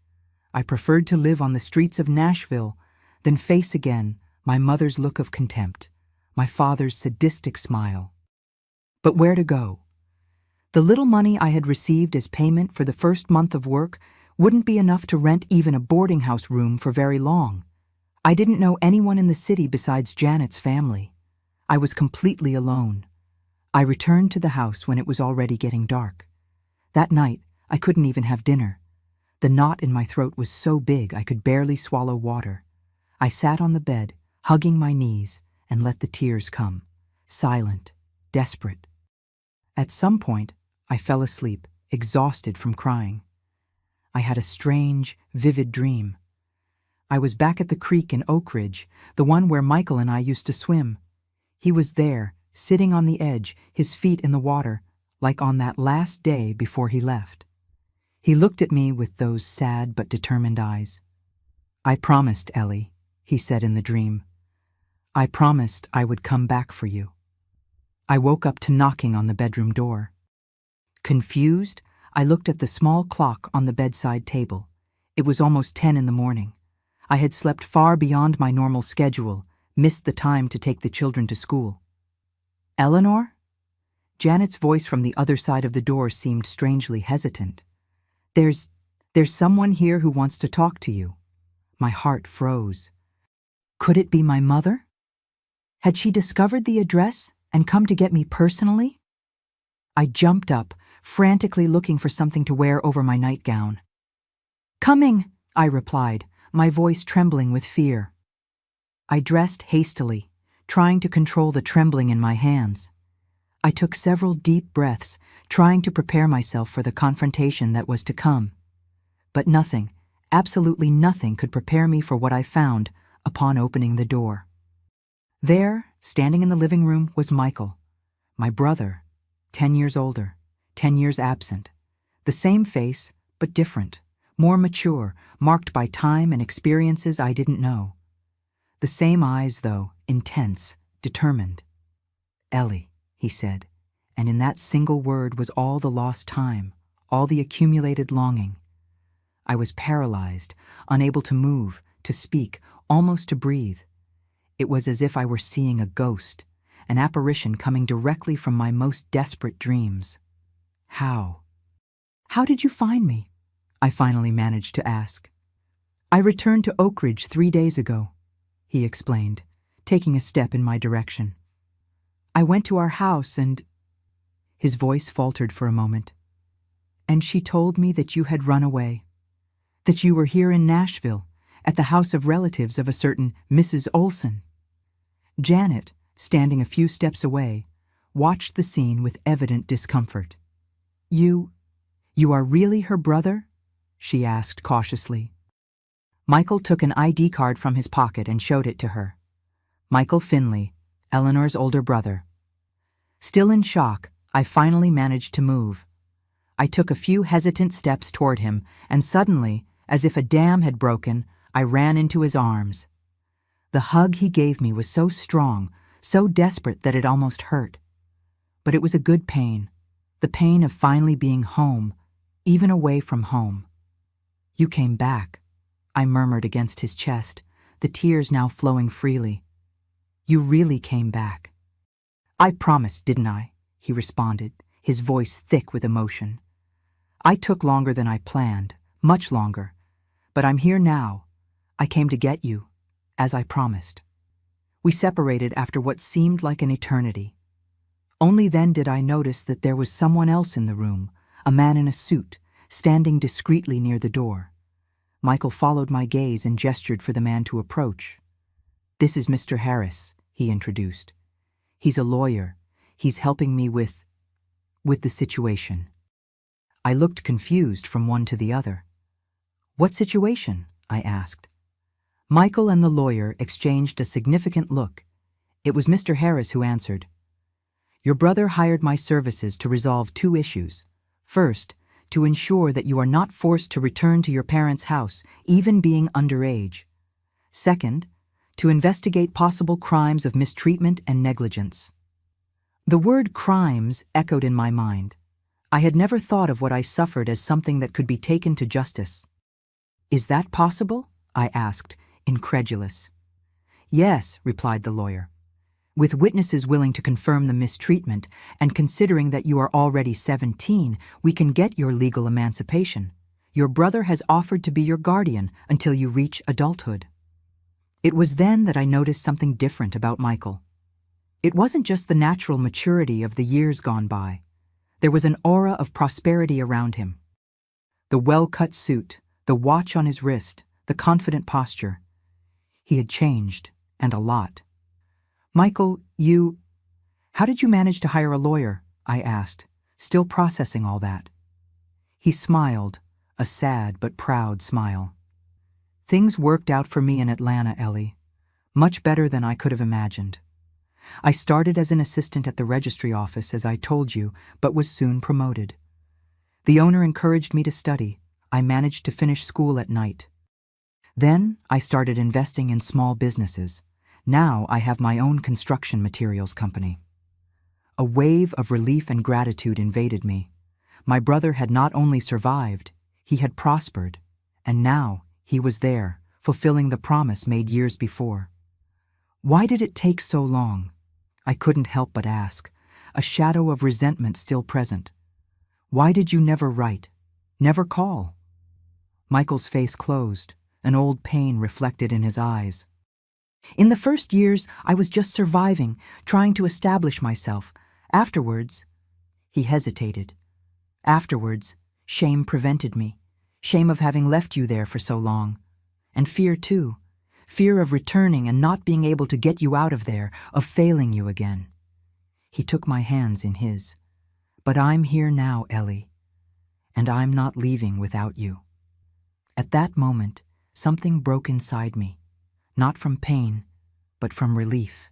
I preferred to live on the streets of Nashville than face again my mother's look of contempt, my father's sadistic smile. But where to go? The little money I had received as payment for the first month of work wouldn't be enough to rent even a boarding house room for very long. I didn't know anyone in the city besides Janet's family. I was completely alone. I returned to the house when it was already getting dark. That night, I couldn't even have dinner. The knot in my throat was so big I could barely swallow water. I sat on the bed, hugging my knees, and let the tears come, silent, desperate. At some point, I fell asleep, exhausted from crying. I had a strange, vivid dream. I was back at the creek in Oak Ridge, the one where Michael and I used to swim. He was there, sitting on the edge, his feet in the water, like on that last day before he left. He looked at me with those sad but determined eyes. "I promised, Ellie," he said in the dream. "I promised I would come back for you." I woke up to knocking on the bedroom door. Confused, I looked at the small clock on the bedside table. It was almost 10 in the morning. I had slept far beyond my normal schedule, missed the time to take the children to school. "Eleanor?" Janet's voice from the other side of the door seemed strangely hesitant. There's someone here who wants to talk to you." My heart froze. Could it be my mother? Had she discovered the address and come to get me personally? I jumped up, frantically looking for something to wear over my nightgown. "Coming," I replied, my voice trembling with fear. I dressed hastily, trying to control the trembling in my hands. I took several deep breaths, trying to prepare myself for the confrontation that was to come. But nothing, absolutely nothing, could prepare me for what I found upon opening the door. There, standing in the living room, was Michael, my brother, 10 years older, 10 years absent. The same face, but different, more mature, marked by time and experiences I didn't know. The same eyes, though, intense, determined. "Ellie," he said, and in that single word was all the lost time, all the accumulated longing. I was paralyzed, unable to move, to speak, almost to breathe. It was as if I were seeing a ghost, an apparition coming directly from my most desperate dreams. How? How did you find me? I finally managed to ask. I returned to Oak Ridge 3 days ago, he explained, taking a step in my direction. I went to our house and... His voice faltered for a moment. And she told me that you had run away, that you were here in Nashville, at the house of relatives of a certain Mrs. Olson. Janet, standing a few steps away, watched the scene with evident discomfort. You are really her brother? She asked cautiously. Michael took an ID card from his pocket and showed it to her. Michael Finley, Eleanor's older brother. Still in shock, I finally managed to move. I took a few hesitant steps toward him, and suddenly, as if a dam had broken, I ran into his arms. The hug he gave me was so strong, so desperate that it almost hurt. But it was a good pain, the pain of finally being home, even away from home. You came back, I murmured against his chest, the tears now flowing freely. You really came back. I promised, didn't I? He responded, his voice thick with emotion. I took longer than I planned, much longer, but I'm here now. I came to get you, as I promised. We separated after what seemed like an eternity. Only then did I notice that there was someone else in the room, a man in a suit, standing discreetly near the door. Michael followed my gaze and gestured for the man to approach. This is Mr. Harris, he introduced. He's a lawyer. He's helping me with the situation. I looked confused from one to the other. What situation? I asked. Michael and the lawyer exchanged a significant look. It was Mr. Harris who answered. Your brother hired my services to resolve 2 issues. First, to ensure that you are not forced to return to your parents' house, even being underage. Second, to investigate possible crimes of mistreatment and negligence. The word crimes echoed in my mind. I had never thought of what I suffered as something that could be taken to justice. Is that possible? I asked, incredulous. Yes, replied the lawyer. With witnesses willing to confirm the mistreatment, and considering that you are already 17, we can get your legal emancipation. Your brother has offered to be your guardian until you reach adulthood. It was then that I noticed something different about Michael. It wasn't just the natural maturity of the years gone by. There was an aura of prosperity around him. The well-cut suit, the watch on his wrist, the confident posture. He had changed, and a lot. Michael, how did you manage to hire a lawyer? I asked, still processing all that. He smiled, a sad but proud smile. Things worked out for me in Atlanta, Ellie. Much better than I could have imagined. I started as an assistant at the registry office, as I told you, but was soon promoted. The owner encouraged me to study. I managed to finish school at night. Then I started investing in small businesses. Now I have my own construction materials company. A wave of relief and gratitude invaded me. My brother had not only survived, he had prospered, and now he was there, fulfilling the promise made years before. Why did it take so long? I couldn't help but ask, a shadow of resentment still present. Why did you never write, never call? Michael's face closed, an old pain reflected in his eyes. In the first years, I was just surviving, trying to establish myself. Afterwards, he hesitated. Afterwards, shame prevented me, shame of having left you there for so long. And fear too. Fear of returning and not being able to get you out of there, of failing you again. He took my hands in his. But I'm here now, Ellie, and I'm not leaving without you. At that moment, something broke inside me, not from pain, but from relief.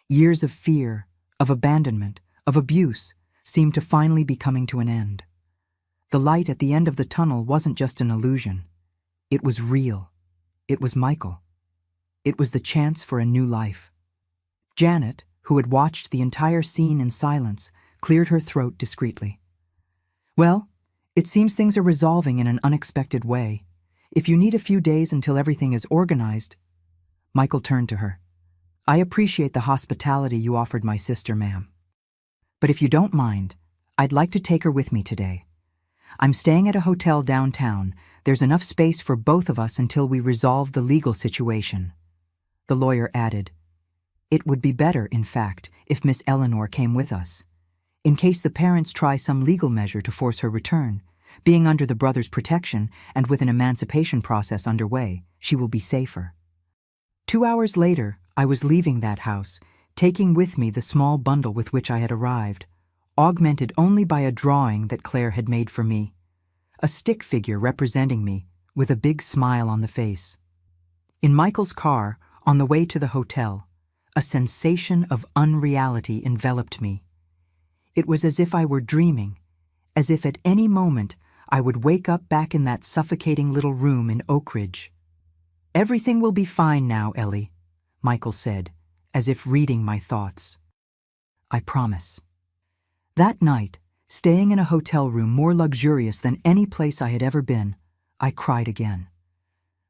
Years of fear, of abandonment, of abuse, seemed to finally be coming to an end. The light at the end of the tunnel wasn't just an illusion. It was real. It was Michael. It was the chance for a new life. Janet, who had watched the entire scene in silence, cleared her throat discreetly. Well, It seems things are resolving in an unexpected way. If you need a few days until everything is organized. Michael turned to her. I appreciate the hospitality you offered my sister, ma'am. But if you don't mind, I'd like to take her with me today. I'm staying at a hotel downtown. There's enough space for both of us until we resolve the legal situation. The lawyer added, It would be better, in fact, if Miss Eleanor came with us, in case the parents try some legal measure to force her return. Being under the brother's protection and with an emancipation process underway, she will be safer. 2 hours later, I was leaving that house, taking with me the small bundle with which I had arrived, augmented only by a drawing that Claire had made for me, a stick figure representing me with a big smile on the face. In Michael's car, on the way to the hotel, a sensation of unreality enveloped me. It was as if I were dreaming, as if at any moment I would wake up back in that suffocating little room in Oak Ridge. Everything will be fine now, Ellie, Michael said, as if reading my thoughts. I promise. That night, staying in a hotel room more luxurious than any place I had ever been, I cried again.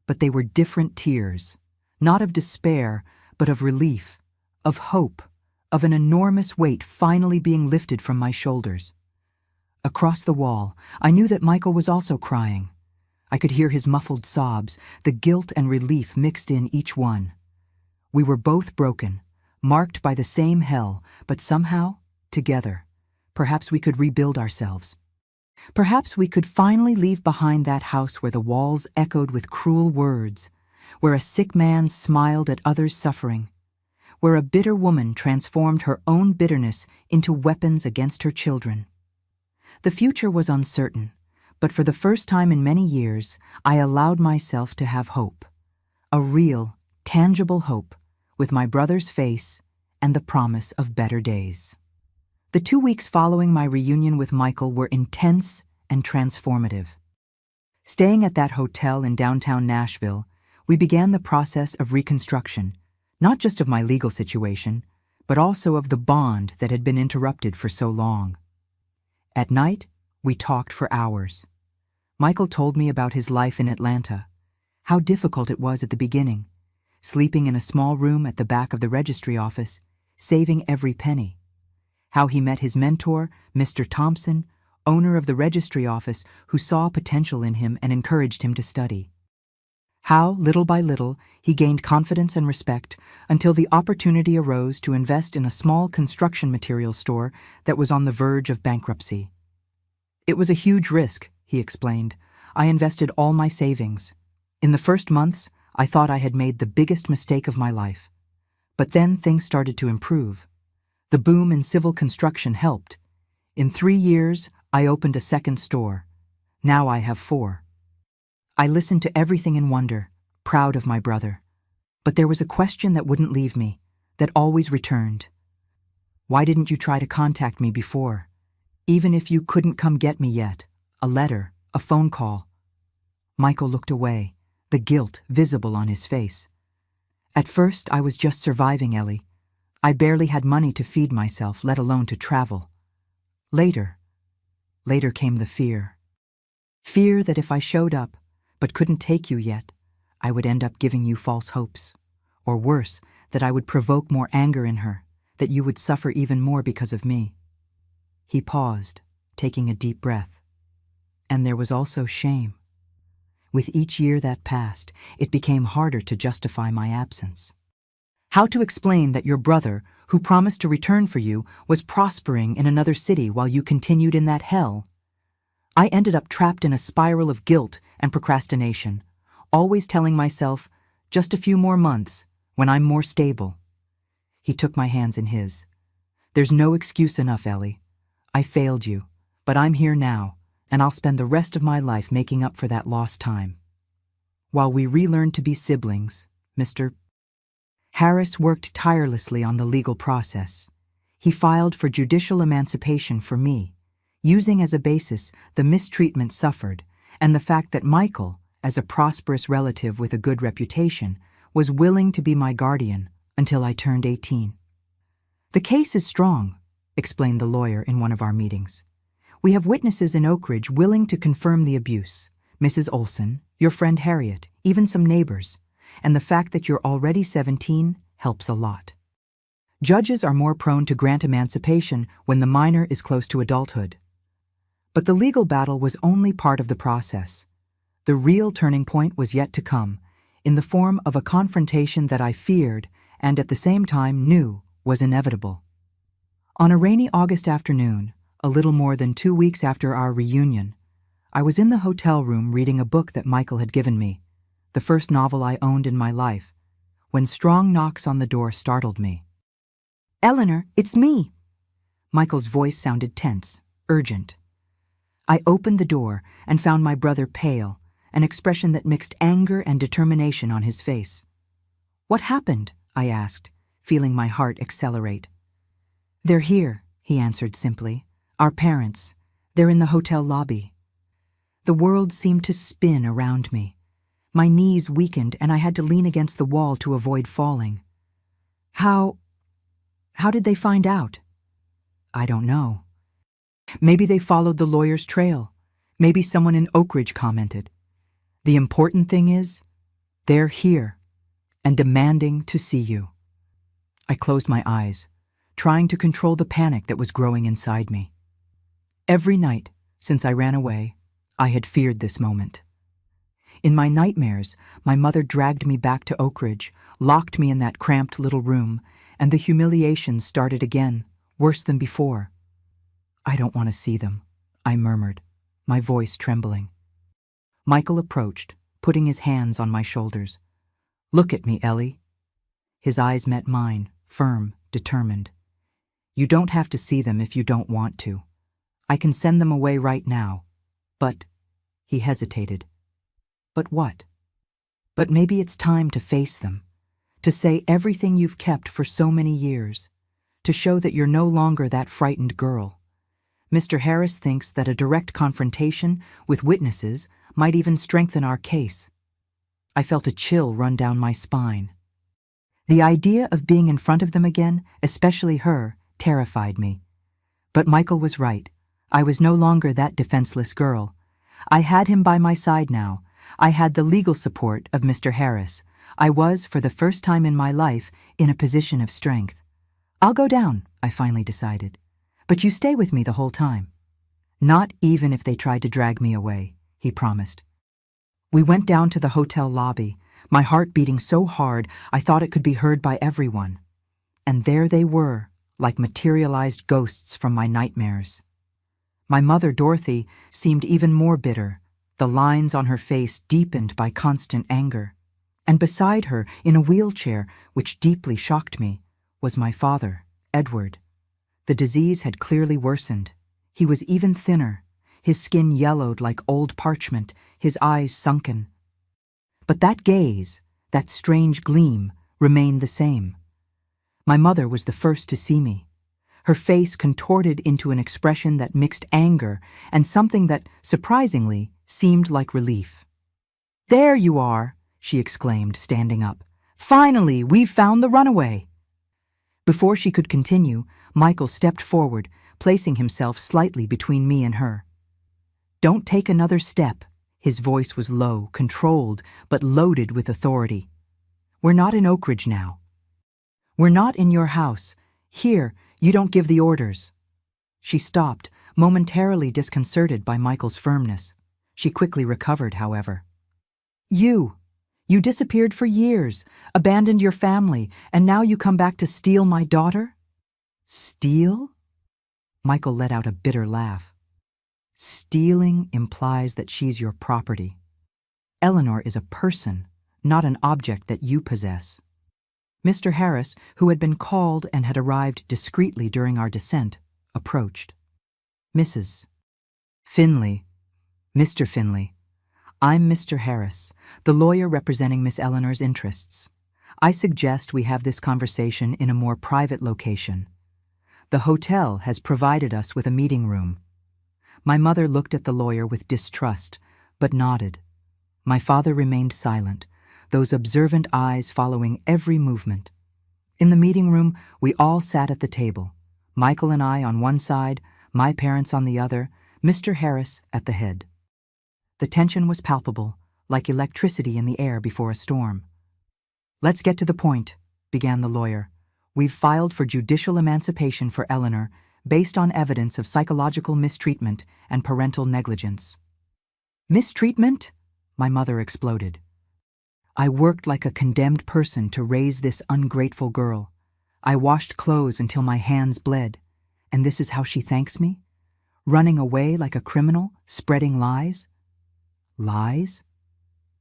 But they were different tears, not of despair, but of relief, of hope, of an enormous weight finally being lifted from my shoulders. Across the wall, I knew that Michael was also crying. I could hear his muffled sobs, the guilt and relief mixed in each one. We were both broken, marked by the same hell, but somehow, together, perhaps we could rebuild ourselves. Perhaps we could finally leave behind that house where the walls echoed with cruel words, where a sick man smiled at others' suffering, where a bitter woman transformed her own bitterness into weapons against her children. The future was uncertain, but for the first time in many years, I allowed myself to have hope. A real, tangible hope, with my brother's face and the promise of better days. The 2 weeks following my reunion with Michael were intense and transformative. Staying at that hotel in downtown Nashville, we began the process of reconstruction, not just of my legal situation, but also of the bond that had been interrupted for so long. At night, we talked for hours. Michael told me about his life in Atlanta, how difficult it was at the beginning, sleeping in a small room at the back of the registry office, saving every penny. How he met his mentor, Mr. Thompson, owner of the registry office, who saw potential in him and encouraged him to study. How, little by little, he gained confidence and respect until the opportunity arose to invest in a small construction materials store that was on the verge of bankruptcy. It was a huge risk, he explained. I invested all my savings. In the first months, I thought I had made the biggest mistake of my life. But then things started to improve. The boom in civil construction helped. In 3 years, I opened a second store. Now I have 4. I listened to everything in wonder, proud of my brother. But there was a question that wouldn't leave me, that always returned. Why didn't you try to contact me before? Even if you couldn't come get me yet, a letter, a phone call. Michael looked away, the guilt visible on his face. At first, I was just surviving, Ellie. I barely had money to feed myself, let alone to travel. Later came the fear. Fear that if I showed up, but couldn't take you yet, I would end up giving you false hopes. Or worse, that I would provoke more anger in her, that you would suffer even more because of me. He paused, taking a deep breath. And there was also shame. With each year that passed, it became harder to justify my absence. How to explain that your brother, who promised to return for you, was prospering in another city while you continued in that hell? I ended up trapped in a spiral of guilt and procrastination, always telling myself, just a few more months, when I'm more stable. He took my hands in his. There's no excuse enough, Ellie. I failed you, but I'm here now, and I'll spend the rest of my life making up for that lost time. While we relearned to be siblings, Mr. Harris worked tirelessly on the legal process. He filed for judicial emancipation for me, using as a basis the mistreatment suffered and the fact that Michael, as a prosperous relative with a good reputation, was willing to be my guardian until I turned 18. The case is strong, explained the lawyer in one of our meetings. We have witnesses in Oak Ridge willing to confirm the abuse. Mrs. Olson, your friend Harriet, even some neighbors. And the fact that you're already 17 helps a lot. Judges are more prone to grant emancipation when the minor is close to adulthood. But the legal battle was only part of the process. The real turning point was yet to come, in the form of a confrontation that I feared and at the same time knew was inevitable. On a rainy August afternoon, a little more than 2 weeks after our reunion, I was in the hotel room reading a book that Michael had given me, the first novel I owned in my life, when strong knocks on the door startled me. "Eleanor, it's me." Michael's voice sounded tense, urgent. I opened the door and found my brother pale, an expression that mixed anger and determination on his face. "What happened?" I asked, feeling my heart accelerate. "They're here," he answered simply. "Our parents. They're in the hotel lobby." The world seemed to spin around me. My knees weakened and I had to lean against the wall to avoid falling. How did they find out?" "I don't know. Maybe they followed the lawyer's trail. Maybe someone in Oak Ridge commented. The important thing is, they're here and demanding to see you." I closed my eyes, trying to control the panic that was growing inside me. Every night since I ran away, I had feared this moment. In my nightmares, my mother dragged me back to Oak Ridge, locked me in that cramped little room, and the humiliation started again, worse than before. "I don't want to see them," I murmured, my voice trembling. Michael approached, putting his hands on my shoulders. "Look at me, Ellie." His eyes met mine, firm, determined. "You don't have to see them if you don't want to. I can send them away right now. But," he hesitated. "But what?" "But maybe it's time to face them, to say everything you've kept for so many years, to show that you're no longer that frightened girl. Mr. Harris thinks that a direct confrontation with witnesses might even strengthen our case." I felt a chill run down my spine. The idea of being in front of them again, especially her, terrified me. But Michael was right. I was no longer that defenseless girl. I had him by my side now. I had the legal support of Mr. Harris. I was, for the first time in my life, in a position of strength. "I'll go down," I finally decided. "But you stay with me the whole time." "Not even if they tried to drag me away," he promised. We went down to the hotel lobby, my heart beating so hard I thought it could be heard by everyone. And there they were, like materialized ghosts from my nightmares. My mother, Dorothy, seemed even more bitter, the lines on her face deepened by constant anger. And beside her, in a wheelchair, which deeply shocked me, was my father, Edward. The disease had clearly worsened. He was even thinner, his skin yellowed like old parchment, his eyes sunken. But that gaze, that strange gleam, remained the same. My mother was the first to see me. Her face contorted into an expression that mixed anger and something that, surprisingly, seemed like relief. "There you are," she exclaimed, standing up. "Finally, we've found the runaway." Before she could continue, Michael stepped forward, placing himself slightly between me and her. "Don't take another step." His voice was low, controlled, but loaded with authority. "We're not in Oak Ridge now. We're not in your house. Here, you don't give the orders." She stopped, momentarily disconcerted by Michael's firmness. She quickly recovered, however. You disappeared for years, abandoned your family, and now you come back to steal my daughter?" "Steal?" Michael let out a bitter laugh. "Stealing implies that she's your property. Eleanor is a person, not an object that you possess." Mr. Harris, who had been called and had arrived discreetly during our descent, approached. "Mrs. Finley, Mr. Finley, I'm Mr. Harris, the lawyer representing Miss Eleanor's interests. I suggest we have this conversation in a more private location. The hotel has provided us with a meeting room." My mother looked at the lawyer with distrust, but nodded. My father remained silent, those observant eyes following every movement. In the meeting room, we all sat at the table, Michael and I on one side, my parents on the other, Mr. Harris at the head. The tension was palpable, like electricity in the air before a storm. "Let's get to the point," began the lawyer. "We've filed for judicial emancipation for Eleanor based on evidence of psychological mistreatment and parental negligence." "Mistreatment?" my mother exploded. "I worked like a condemned person to raise this ungrateful girl. I washed clothes until my hands bled. And this is how she thanks me? Running away like a criminal, spreading lies?" Lies?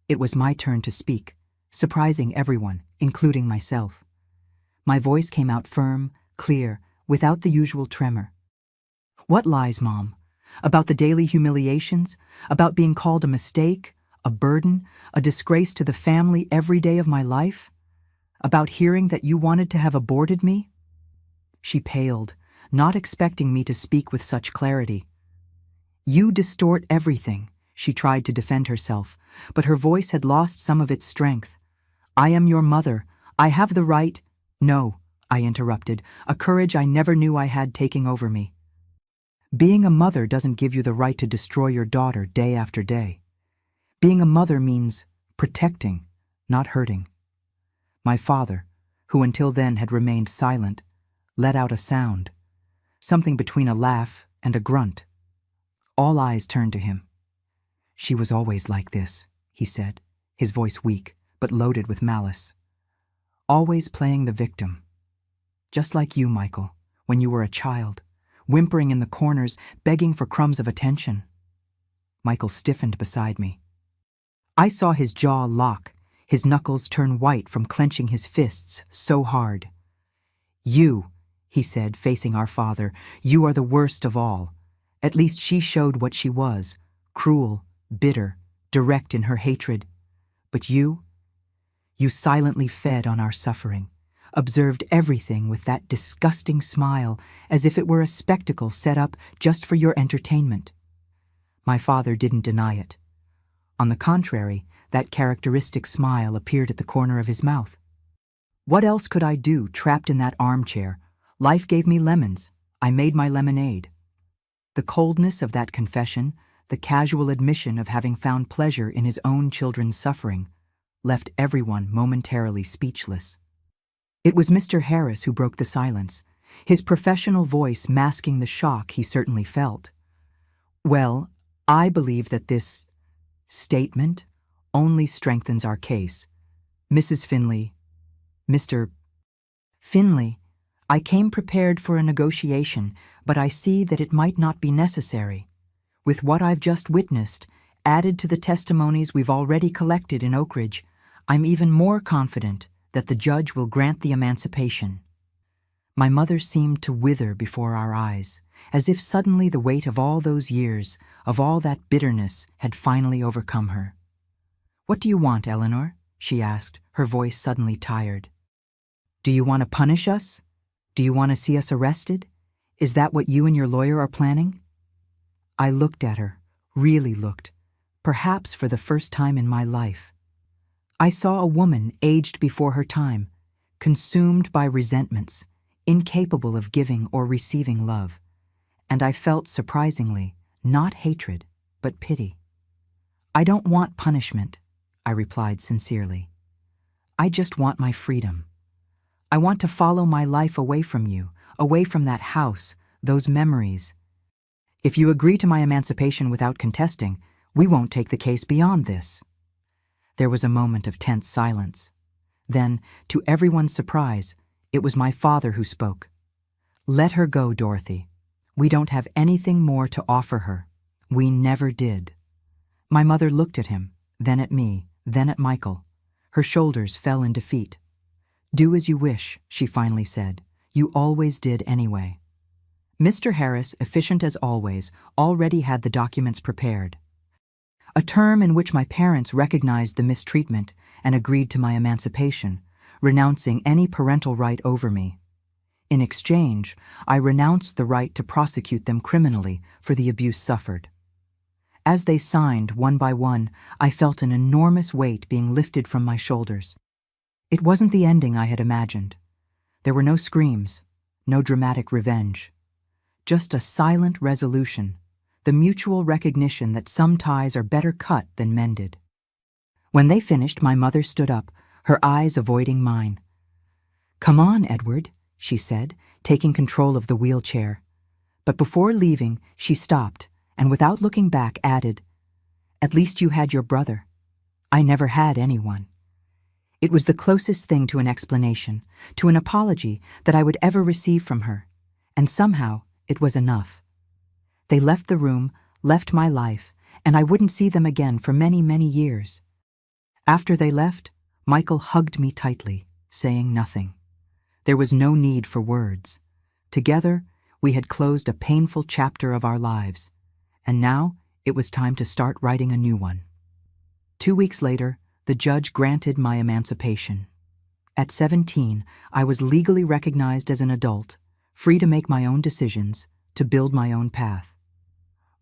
It was my turn to speak, surprising everyone, including myself. My voice came out firm, clear, without the usual tremor. "What lies, Mom? About the daily humiliations? About being called a mistake, a burden, a disgrace to the family every day of my life? About hearing that you wanted to have aborted me?" She paled, not expecting me to speak with such clarity. "You distort everything," she tried to defend herself, but her voice had lost some of its strength. "I am your mother. I have the right—" "No," I interrupted, a courage I never knew I had taking over me. "Being a mother doesn't give you the right to destroy your daughter day after day. Being a mother means protecting, not hurting." My father, who until then had remained silent, let out a sound, something between a laugh and a grunt. All eyes turned to him. "She was always like this," he said, his voice weak, but loaded with malice. "Always playing the victim. Just like you, Michael, when you were a child, whimpering in the corners, begging for crumbs of attention." Michael stiffened beside me. I saw his jaw lock, his knuckles turn white from clenching his fists so hard. "You," he said, facing our father, "you are the worst of all. At least she showed what she was, cruel, bitter, direct in her hatred. But you silently fed on our suffering, observed everything with that disgusting smile as if it were a spectacle set up just for your entertainment." My father didn't deny it. On the contrary, that characteristic smile appeared at the corner of his mouth. What else could I do, trapped in that armchair? Life gave me lemons. I made my lemonade. The coldness of that confession, the casual admission of having found pleasure in his own children's suffering, left everyone momentarily speechless. It was Mr. Harris who broke the silence, his professional voice masking the shock he certainly felt. "Well, I believe that this statement only strengthens our case. Mrs. Finley, Mr. Finley, I came prepared for a negotiation, but I see that it might not be necessary. With what I've just witnessed, added to the testimonies we've already collected in Oak Ridge, I'm even more confident that the judge will grant the emancipation." My mother seemed to wither before our eyes, as if suddenly the weight of all those years, of all that bitterness, had finally overcome her. "What do you want, Eleanor?" she asked, her voice suddenly tired. "Do you want to punish us? Do you want to see us arrested? Is that what you and your lawyer are planning?" I looked at her, really looked, perhaps for the first time in my life. I saw a woman aged before her time, consumed by resentments, incapable of giving or receiving love, and I felt, surprisingly, not hatred, but pity. "I don't want punishment," I replied sincerely. "I just want my freedom. I want to follow my life away from you, away from that house, those memories. If you agree to my emancipation without contesting, we won't take the case beyond this." There was a moment of tense silence. Then, to everyone's surprise, it was my father who spoke. "Let her go, Dorothy. We don't have anything more to offer her. We never did." My mother looked at him, then at me, then at Michael. Her shoulders fell in defeat. "Do as you wish," she finally said. "You always did anyway." Mr. Harris, efficient as always, already had the documents prepared. A term in which my parents recognized the mistreatment and agreed to my emancipation, renouncing any parental right over me. In exchange, I renounced the right to prosecute them criminally for the abuse suffered. As they signed, one by one, I felt an enormous weight being lifted from my shoulders. It wasn't the ending I had imagined. There were no screams, no dramatic revenge. Just a silent resolution, the mutual recognition that some ties are better cut than mended. When they finished, my mother stood up, her eyes avoiding mine. "Come on, Edward," she said, taking control of the wheelchair. But before leaving, she stopped, and without looking back added, "At least you had your brother. I never had anyone." It was the closest thing to an explanation, to an apology that I would ever receive from her, and somehow it was enough. They left the room, left my life, and I wouldn't see them again for many, many years. After they left, Michael hugged me tightly, saying nothing. There was no need for words. Together, we had closed a painful chapter of our lives, and now it was time to start writing a new one. 2 weeks later, the judge granted my emancipation. At 17, I was legally recognized as an adult, free to make my own decisions, to build my own path.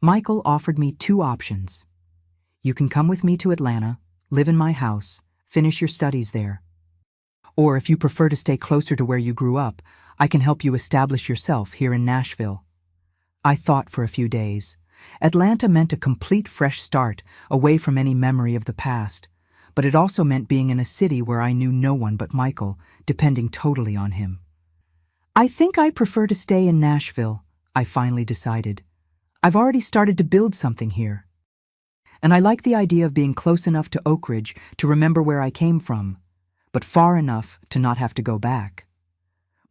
Michael offered me 2 options. "You can come with me to Atlanta, live in my house, finish your studies there. Or if you prefer to stay closer to where you grew up, I can help you establish yourself here in Nashville." I thought for a few days. Atlanta meant a complete fresh start, away from any memory of the past. But it also meant being in a city where I knew no one but Michael, depending totally on him. "I think I prefer to stay in Nashville," I finally decided. "I've already started to build something here. And I like the idea of being close enough to Oak Ridge to remember where I came from, but far enough to not have to go back."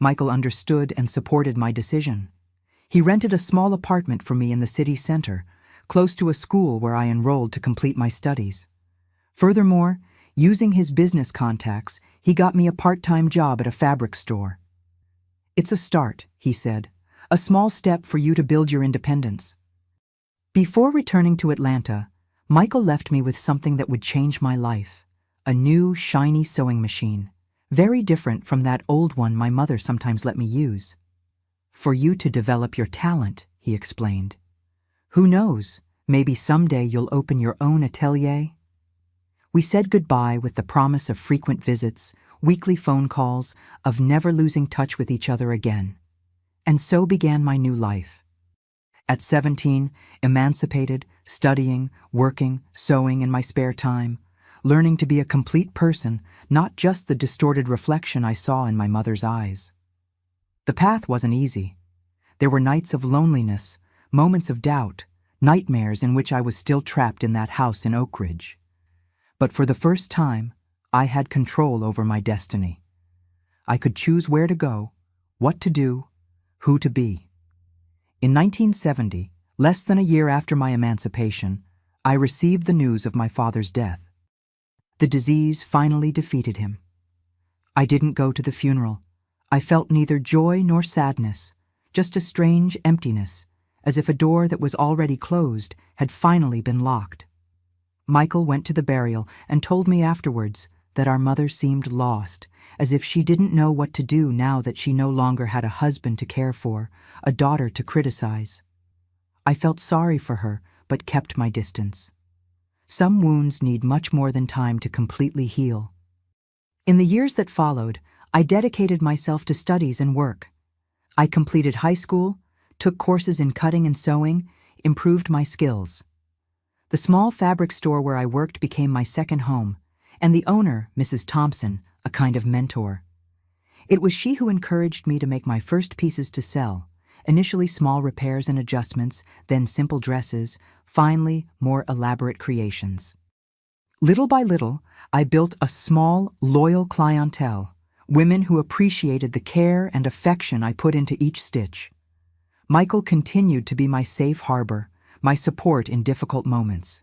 Michael understood and supported my decision. He rented a small apartment for me in the city center, close to a school where I enrolled to complete my studies. Furthermore, using his business contacts, he got me a part-time job at a fabric store. "It's a start," he said, "a small step for you to build your independence." Before returning to Atlanta, Michael left me with something that would change my life, a new, shiny sewing machine, very different from that old one my mother sometimes let me use. "For you to develop your talent," he explained. "Who knows, maybe someday you'll open your own atelier?" We said goodbye with the promise of frequent visits, weekly phone calls, of never losing touch with each other again. And so began my new life. At 17, emancipated, studying, working, sewing in my spare time, learning to be a complete person, not just the distorted reflection I saw in my mother's eyes. The path wasn't easy. There were nights of loneliness, moments of doubt, nightmares in which I was still trapped in that house in Oak Ridge. But for the first time, I had control over my destiny. I could choose where to go, what to do, who to be. In 1970, less than a year after my emancipation, I received the news of my father's death. The disease finally defeated him. I didn't go to the funeral. I felt neither joy nor sadness, just a strange emptiness, as if a door that was already closed had finally been locked. Michael went to the burial and told me afterwards that our mother seemed lost, as if she didn't know what to do now that she no longer had a husband to care for, a daughter to criticize. I felt sorry for her, but kept my distance. Some wounds need much more than time to completely heal. In the years that followed, I dedicated myself to studies and work. I completed high school, took courses in cutting and sewing, improved my skills. The small fabric store where I worked became my second home, and the owner, Mrs. Thompson, a kind of mentor. It was she who encouraged me to make my first pieces to sell, initially small repairs and adjustments, then simple dresses, finally more elaborate creations. Little by little, I built a small, loyal clientele, women who appreciated the care and affection I put into each stitch. Michael continued to be my safe harbor, my support in difficult moments.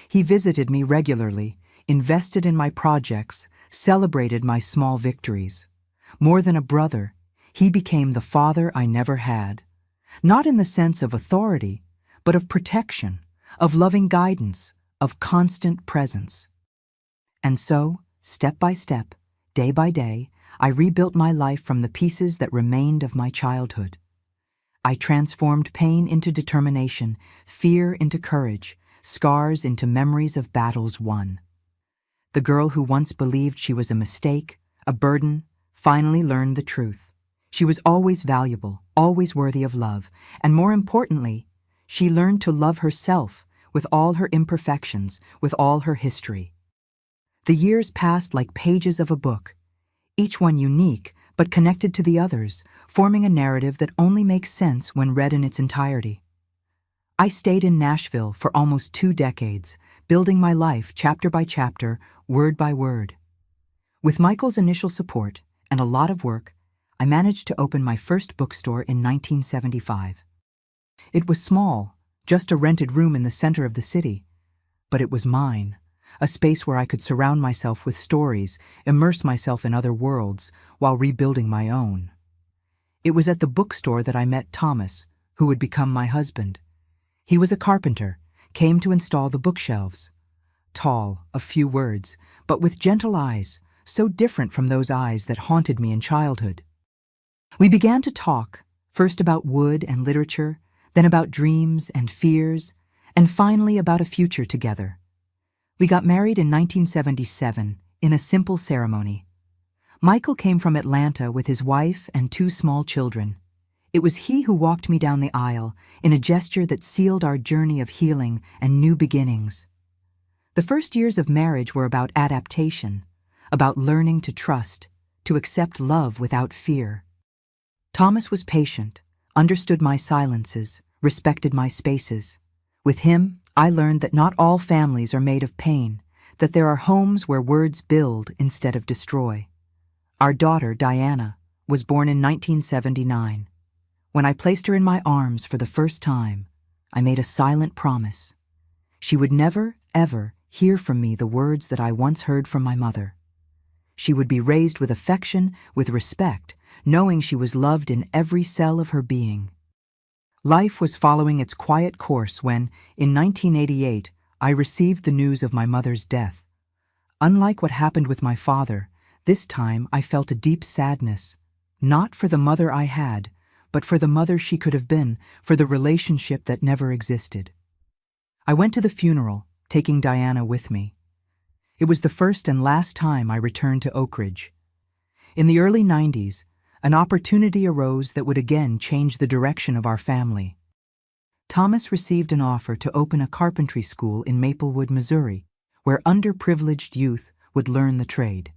He visited me regularly, invested in my projects, celebrated my small victories. More than a brother, he became the father I never had, not in the sense of authority, but of protection, of loving guidance, of constant presence. And so, step by step, day by day, I rebuilt my life from the pieces that remained of my childhood. I transformed pain into determination, fear into courage, scars into memories of battles won. The girl who once believed she was a mistake, a burden, finally learned the truth. She was always valuable, always worthy of love, and more importantly, She learned to love herself with all her imperfections, with all her history. The years passed like pages of a book, each one unique but connected to the others, forming a narrative that only makes sense when read in its entirety. I stayed in Nashville for almost 2 decades, building my life chapter by chapter, word by word. With Michael's initial support and a lot of work, I managed to open my first bookstore in 1975. It was small, just a rented room in the center of the city, but it was mine, a space where I could surround myself with stories, immerse myself in other worlds, while rebuilding my own. It was at the bookstore that I met Thomas, who would become my husband. He was a carpenter, came to install the bookshelves. Tall, of few words, but with gentle eyes, so different from those eyes that haunted me in childhood. We began to talk, first about wood and literature, then about dreams and fears, and finally about a future together. We got married in 1977 in a simple ceremony. Michael came from Atlanta with his wife and 2 small children. It was he who walked me down the aisle in a gesture that sealed our journey of healing and new beginnings. The first years of marriage were about adaptation, about learning to trust, to accept love without fear. Thomas was patient, understood my silences, respected my spaces. With him, I learned that not all families are made of pain, that there are homes where words build instead of destroy. Our daughter, Diana, was born in 1979. When I placed her in my arms for the first time, I made a silent promise. She would never, ever hear from me the words that I once heard from my mother. She would be raised with affection, with respect, knowing she was loved in every cell of her being. Life was following its quiet course when, in 1988, I received the news of my mother's death. Unlike what happened with my father, this time I felt a deep sadness, not for the mother I had, but for the mother she could have been, for the relationship that never existed. I went to the funeral, taking Diana with me. It was the first and last time I returned to Oak Ridge. In the early 90s, an opportunity arose that would again change the direction of our family. Thomas received an offer to open a carpentry school in Maplewood, Missouri, where underprivileged youth would learn the trade.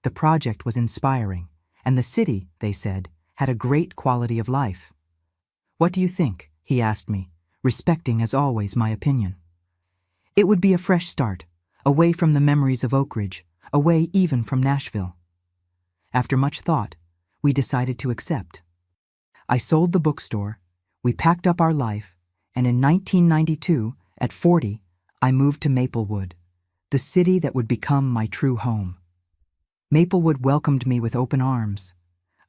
The project was inspiring, and the city, they said, had a great quality of life. "What do you think?" he asked me, respecting as always my opinion. It would be a fresh start, away from the memories of Oak Ridge, away even from Nashville. After much thought, we decided to accept. I sold the bookstore, we packed up our life, and in 1992, at 40, I moved to Maplewood, the city that would become my true home. Maplewood welcomed me with open arms.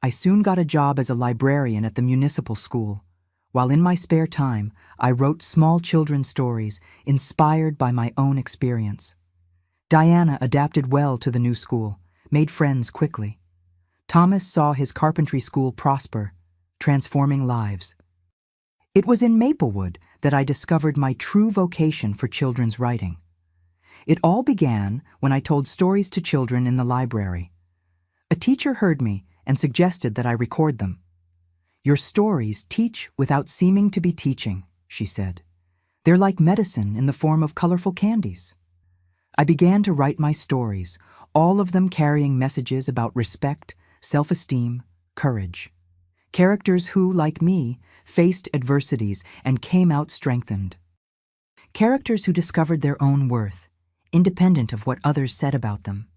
I soon got a job as a librarian at the municipal school. While in my spare time, I wrote small children's stories inspired by my own experience. Diana adapted well to the new school, made friends quickly. Thomas saw his carpentry school prosper, transforming lives. It was in Maplewood that I discovered my true vocation for children's writing. It all began when I told stories to children in the library. A teacher heard me and suggested that I record them. "Your stories teach without seeming to be teaching," she said. "They're like medicine in the form of colorful candies." I began to write my stories, all of them carrying messages about respect, self-esteem, courage. Characters who, like me, faced adversities and came out strengthened. Characters who discovered their own worth, independent of what others said about them.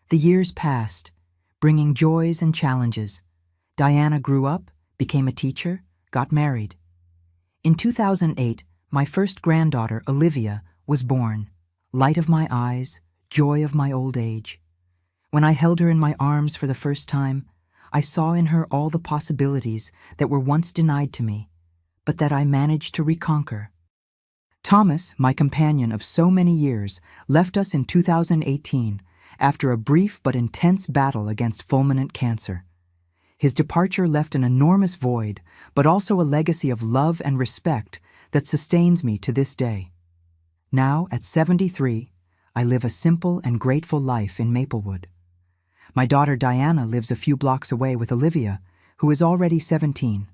The years passed, bringing joys and challenges. Diana grew up, became a teacher, got married. In 2008, my first granddaughter, Olivia, was born, light of my eyes, joy of my old age. When I held her in my arms for the first time, I saw in her all the possibilities that were once denied to me, but that I managed to reconquer. Thomas, my companion of so many years, left us in 2018 after a brief but intense battle against fulminant cancer. His departure left an enormous void, but also a legacy of love and respect that sustains me to this day. Now, at 73, I live a simple and grateful life in Maplewood. My daughter Diana lives a few blocks away with Olivia, who is already 17.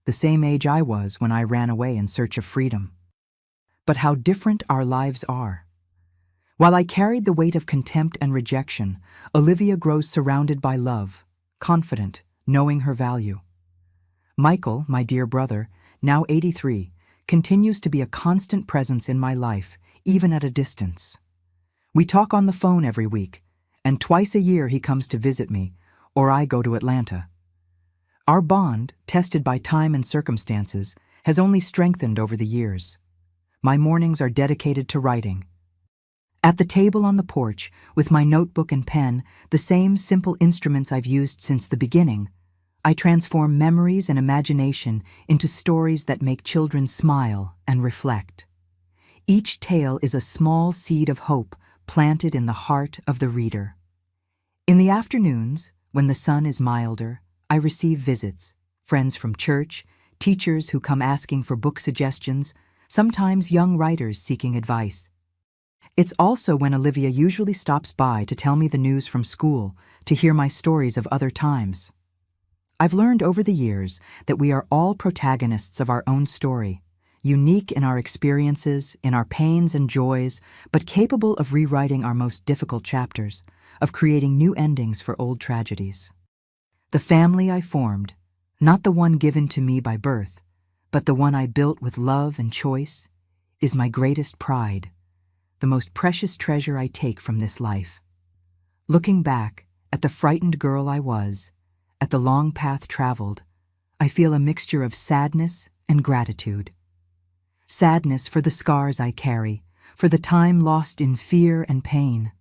the same age I was when I ran away in search of freedom. But how different our lives are. While I carried the weight of contempt and rejection, Olivia grows surrounded by love, confident, knowing her value. Michael, my dear brother, now 83, continues to be a constant presence in my life, even at a distance. We talk on the phone every week, and twice a year he comes to visit me, or I go to Atlanta. Our bond, tested by time and circumstances, has only strengthened over the years. My mornings are dedicated to writing. At the table on the porch, with my notebook and pen, the same simple instruments I've used since the beginning, I transform memories and imagination into stories that make children smile and reflect. Each tale is a small seed of hope planted in the heart of the reader. In the afternoons, when the sun is milder, I receive visits, friends from church, teachers who come asking for book suggestions, sometimes young writers seeking advice. It's also when Olivia usually stops by to tell me the news from school, to hear my stories of other times. I've learned over the years that we are all protagonists of our own story, unique in our experiences, in our pains and joys, but capable of rewriting our most difficult chapters, of creating new endings for old tragedies. The family I formed, not the one given to me by birth, but the one I built with love and choice, is my greatest pride, the most precious treasure I take from this life. Looking back at the frightened girl I was, at the long path traveled, I feel a mixture of sadness and gratitude. Sadness for the scars I carry, for the time lost in fear and pain.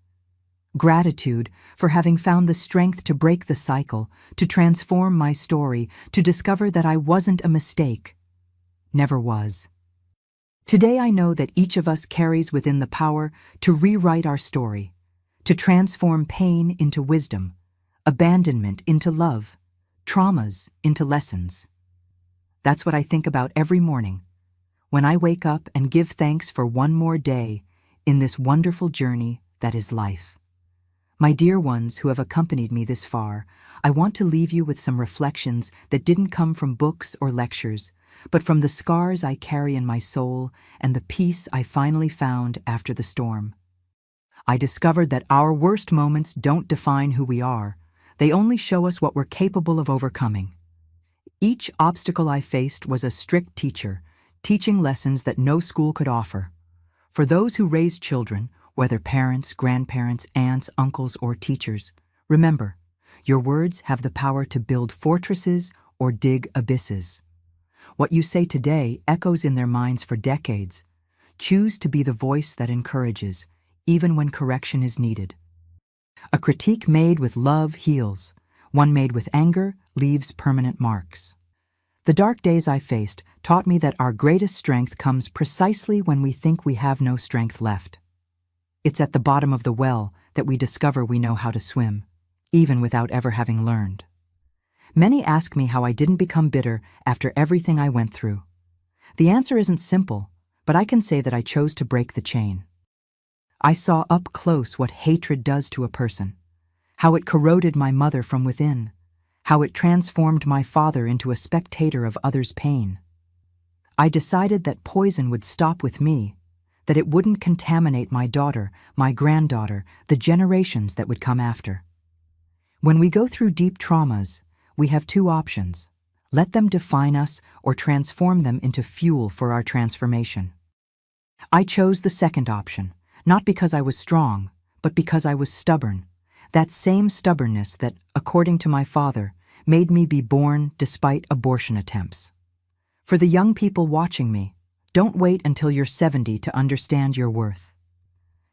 Gratitude for having found the strength to break the cycle, to transform my story, to discover that I wasn't a mistake. Never was. Today I know that each of us carries within the power to rewrite our story, to transform pain into wisdom, abandonment into love, traumas into lessons. That's what I think about every morning, when I wake up and give thanks for one more day in this wonderful journey that is life. My dear ones who have accompanied me this far, I want to leave you with some reflections that didn't come from books or lectures, but from the scars I carry in my soul and the peace I finally found after the storm. I discovered that our worst moments don't define who we are. They only show us what we're capable of overcoming. Each obstacle I faced was a strict teacher, teaching lessons that no school could offer. For those who raise children, whether parents, grandparents, aunts, uncles, or teachers, remember, your words have the power to build fortresses or dig abysses. What you say today echoes in their minds for decades. Choose to be the voice that encourages, even when correction is needed. A critique made with love heals. One made with anger leaves permanent marks. The dark days I faced taught me that our greatest strength comes precisely when we think we have no strength left. It's at the bottom of the well that we discover we know how to swim, even without ever having learned. Many ask me how I didn't become bitter after everything I went through. The answer isn't simple, but I can say that I chose to break the chain. I saw up close what hatred does to a person, how it corroded my mother from within, how it transformed my father into a spectator of others' pain. I decided that poison would stop with me, that it wouldn't contaminate my daughter, my granddaughter, the generations that would come after. When we go through deep traumas, we have two options: let them define us or transform them into fuel for our transformation. I chose the second option, not because I was strong, but because I was stubborn. That same stubbornness that, according to my father, made me be born despite abortion attempts. For the young people watching me, don't wait until you're 70 to understand your worth.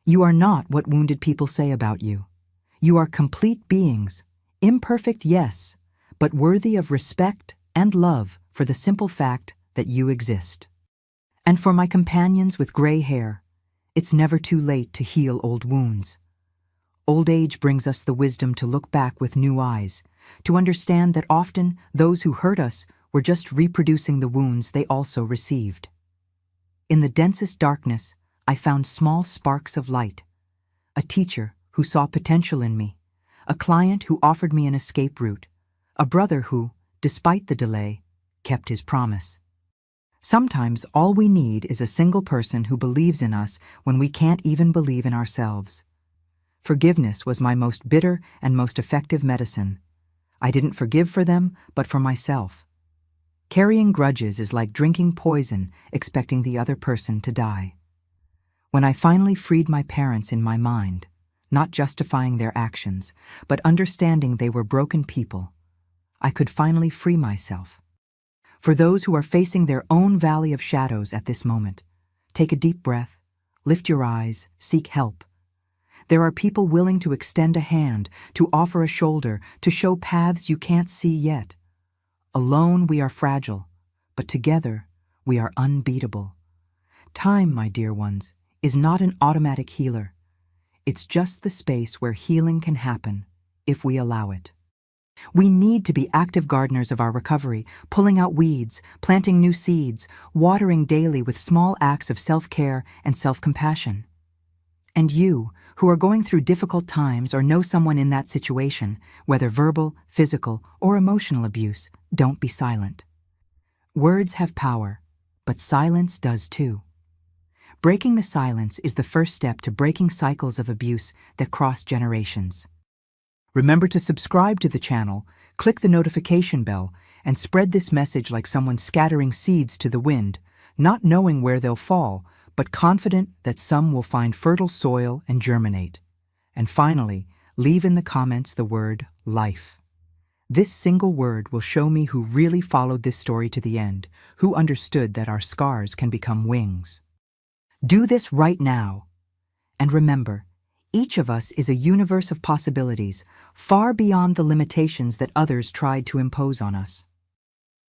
You are not what wounded people say about you. You are complete beings, imperfect, yes, but worthy of respect and love for the simple fact that you exist. And for my companions with gray hair, it's never too late to heal old wounds. Old age brings us the wisdom to look back with new eyes, to understand that often those who hurt us were just reproducing the wounds they also received. In the densest darkness, I found small sparks of light. A teacher who saw potential in me, a client who offered me an escape route, a brother who, despite the delay, kept his promise. Sometimes all we need is a single person who believes in us when we can't even believe in ourselves. Forgiveness was my most bitter and most effective medicine. I didn't forgive for them, but for myself. Carrying grudges is like drinking poison, expecting the other person to die. When I finally freed my parents in my mind, not justifying their actions, but understanding they were broken people, I could finally free myself. For those who are facing their own valley of shadows at this moment, take a deep breath, lift your eyes, seek help. There are people willing to extend a hand, to offer a shoulder, to show paths you can't see yet. Alone we are fragile, but together we are unbeatable. Time, my dear ones, is not an automatic healer. It's just the space where healing can happen, if we allow it. We need to be active gardeners of our recovery, pulling out weeds, planting new seeds, watering daily with small acts of self-care and self-compassion. And you, who are going through difficult times or know someone in that situation, whether verbal, physical, or emotional abuse, don't be silent. Words have power, but silence does too. Breaking the silence is the first step to breaking cycles of abuse that cross generations. Remember to subscribe to the channel, click the notification bell, and spread this message like someone scattering seeds to the wind, not knowing where they'll fall, but confident that some will find fertile soil and germinate. And finally, leave in the comments the word life. This single word will show me who really followed this story to the end, who understood that our scars can become wings. Do this right now. And remember, each of us is a universe of possibilities, far beyond the limitations that others tried to impose on us.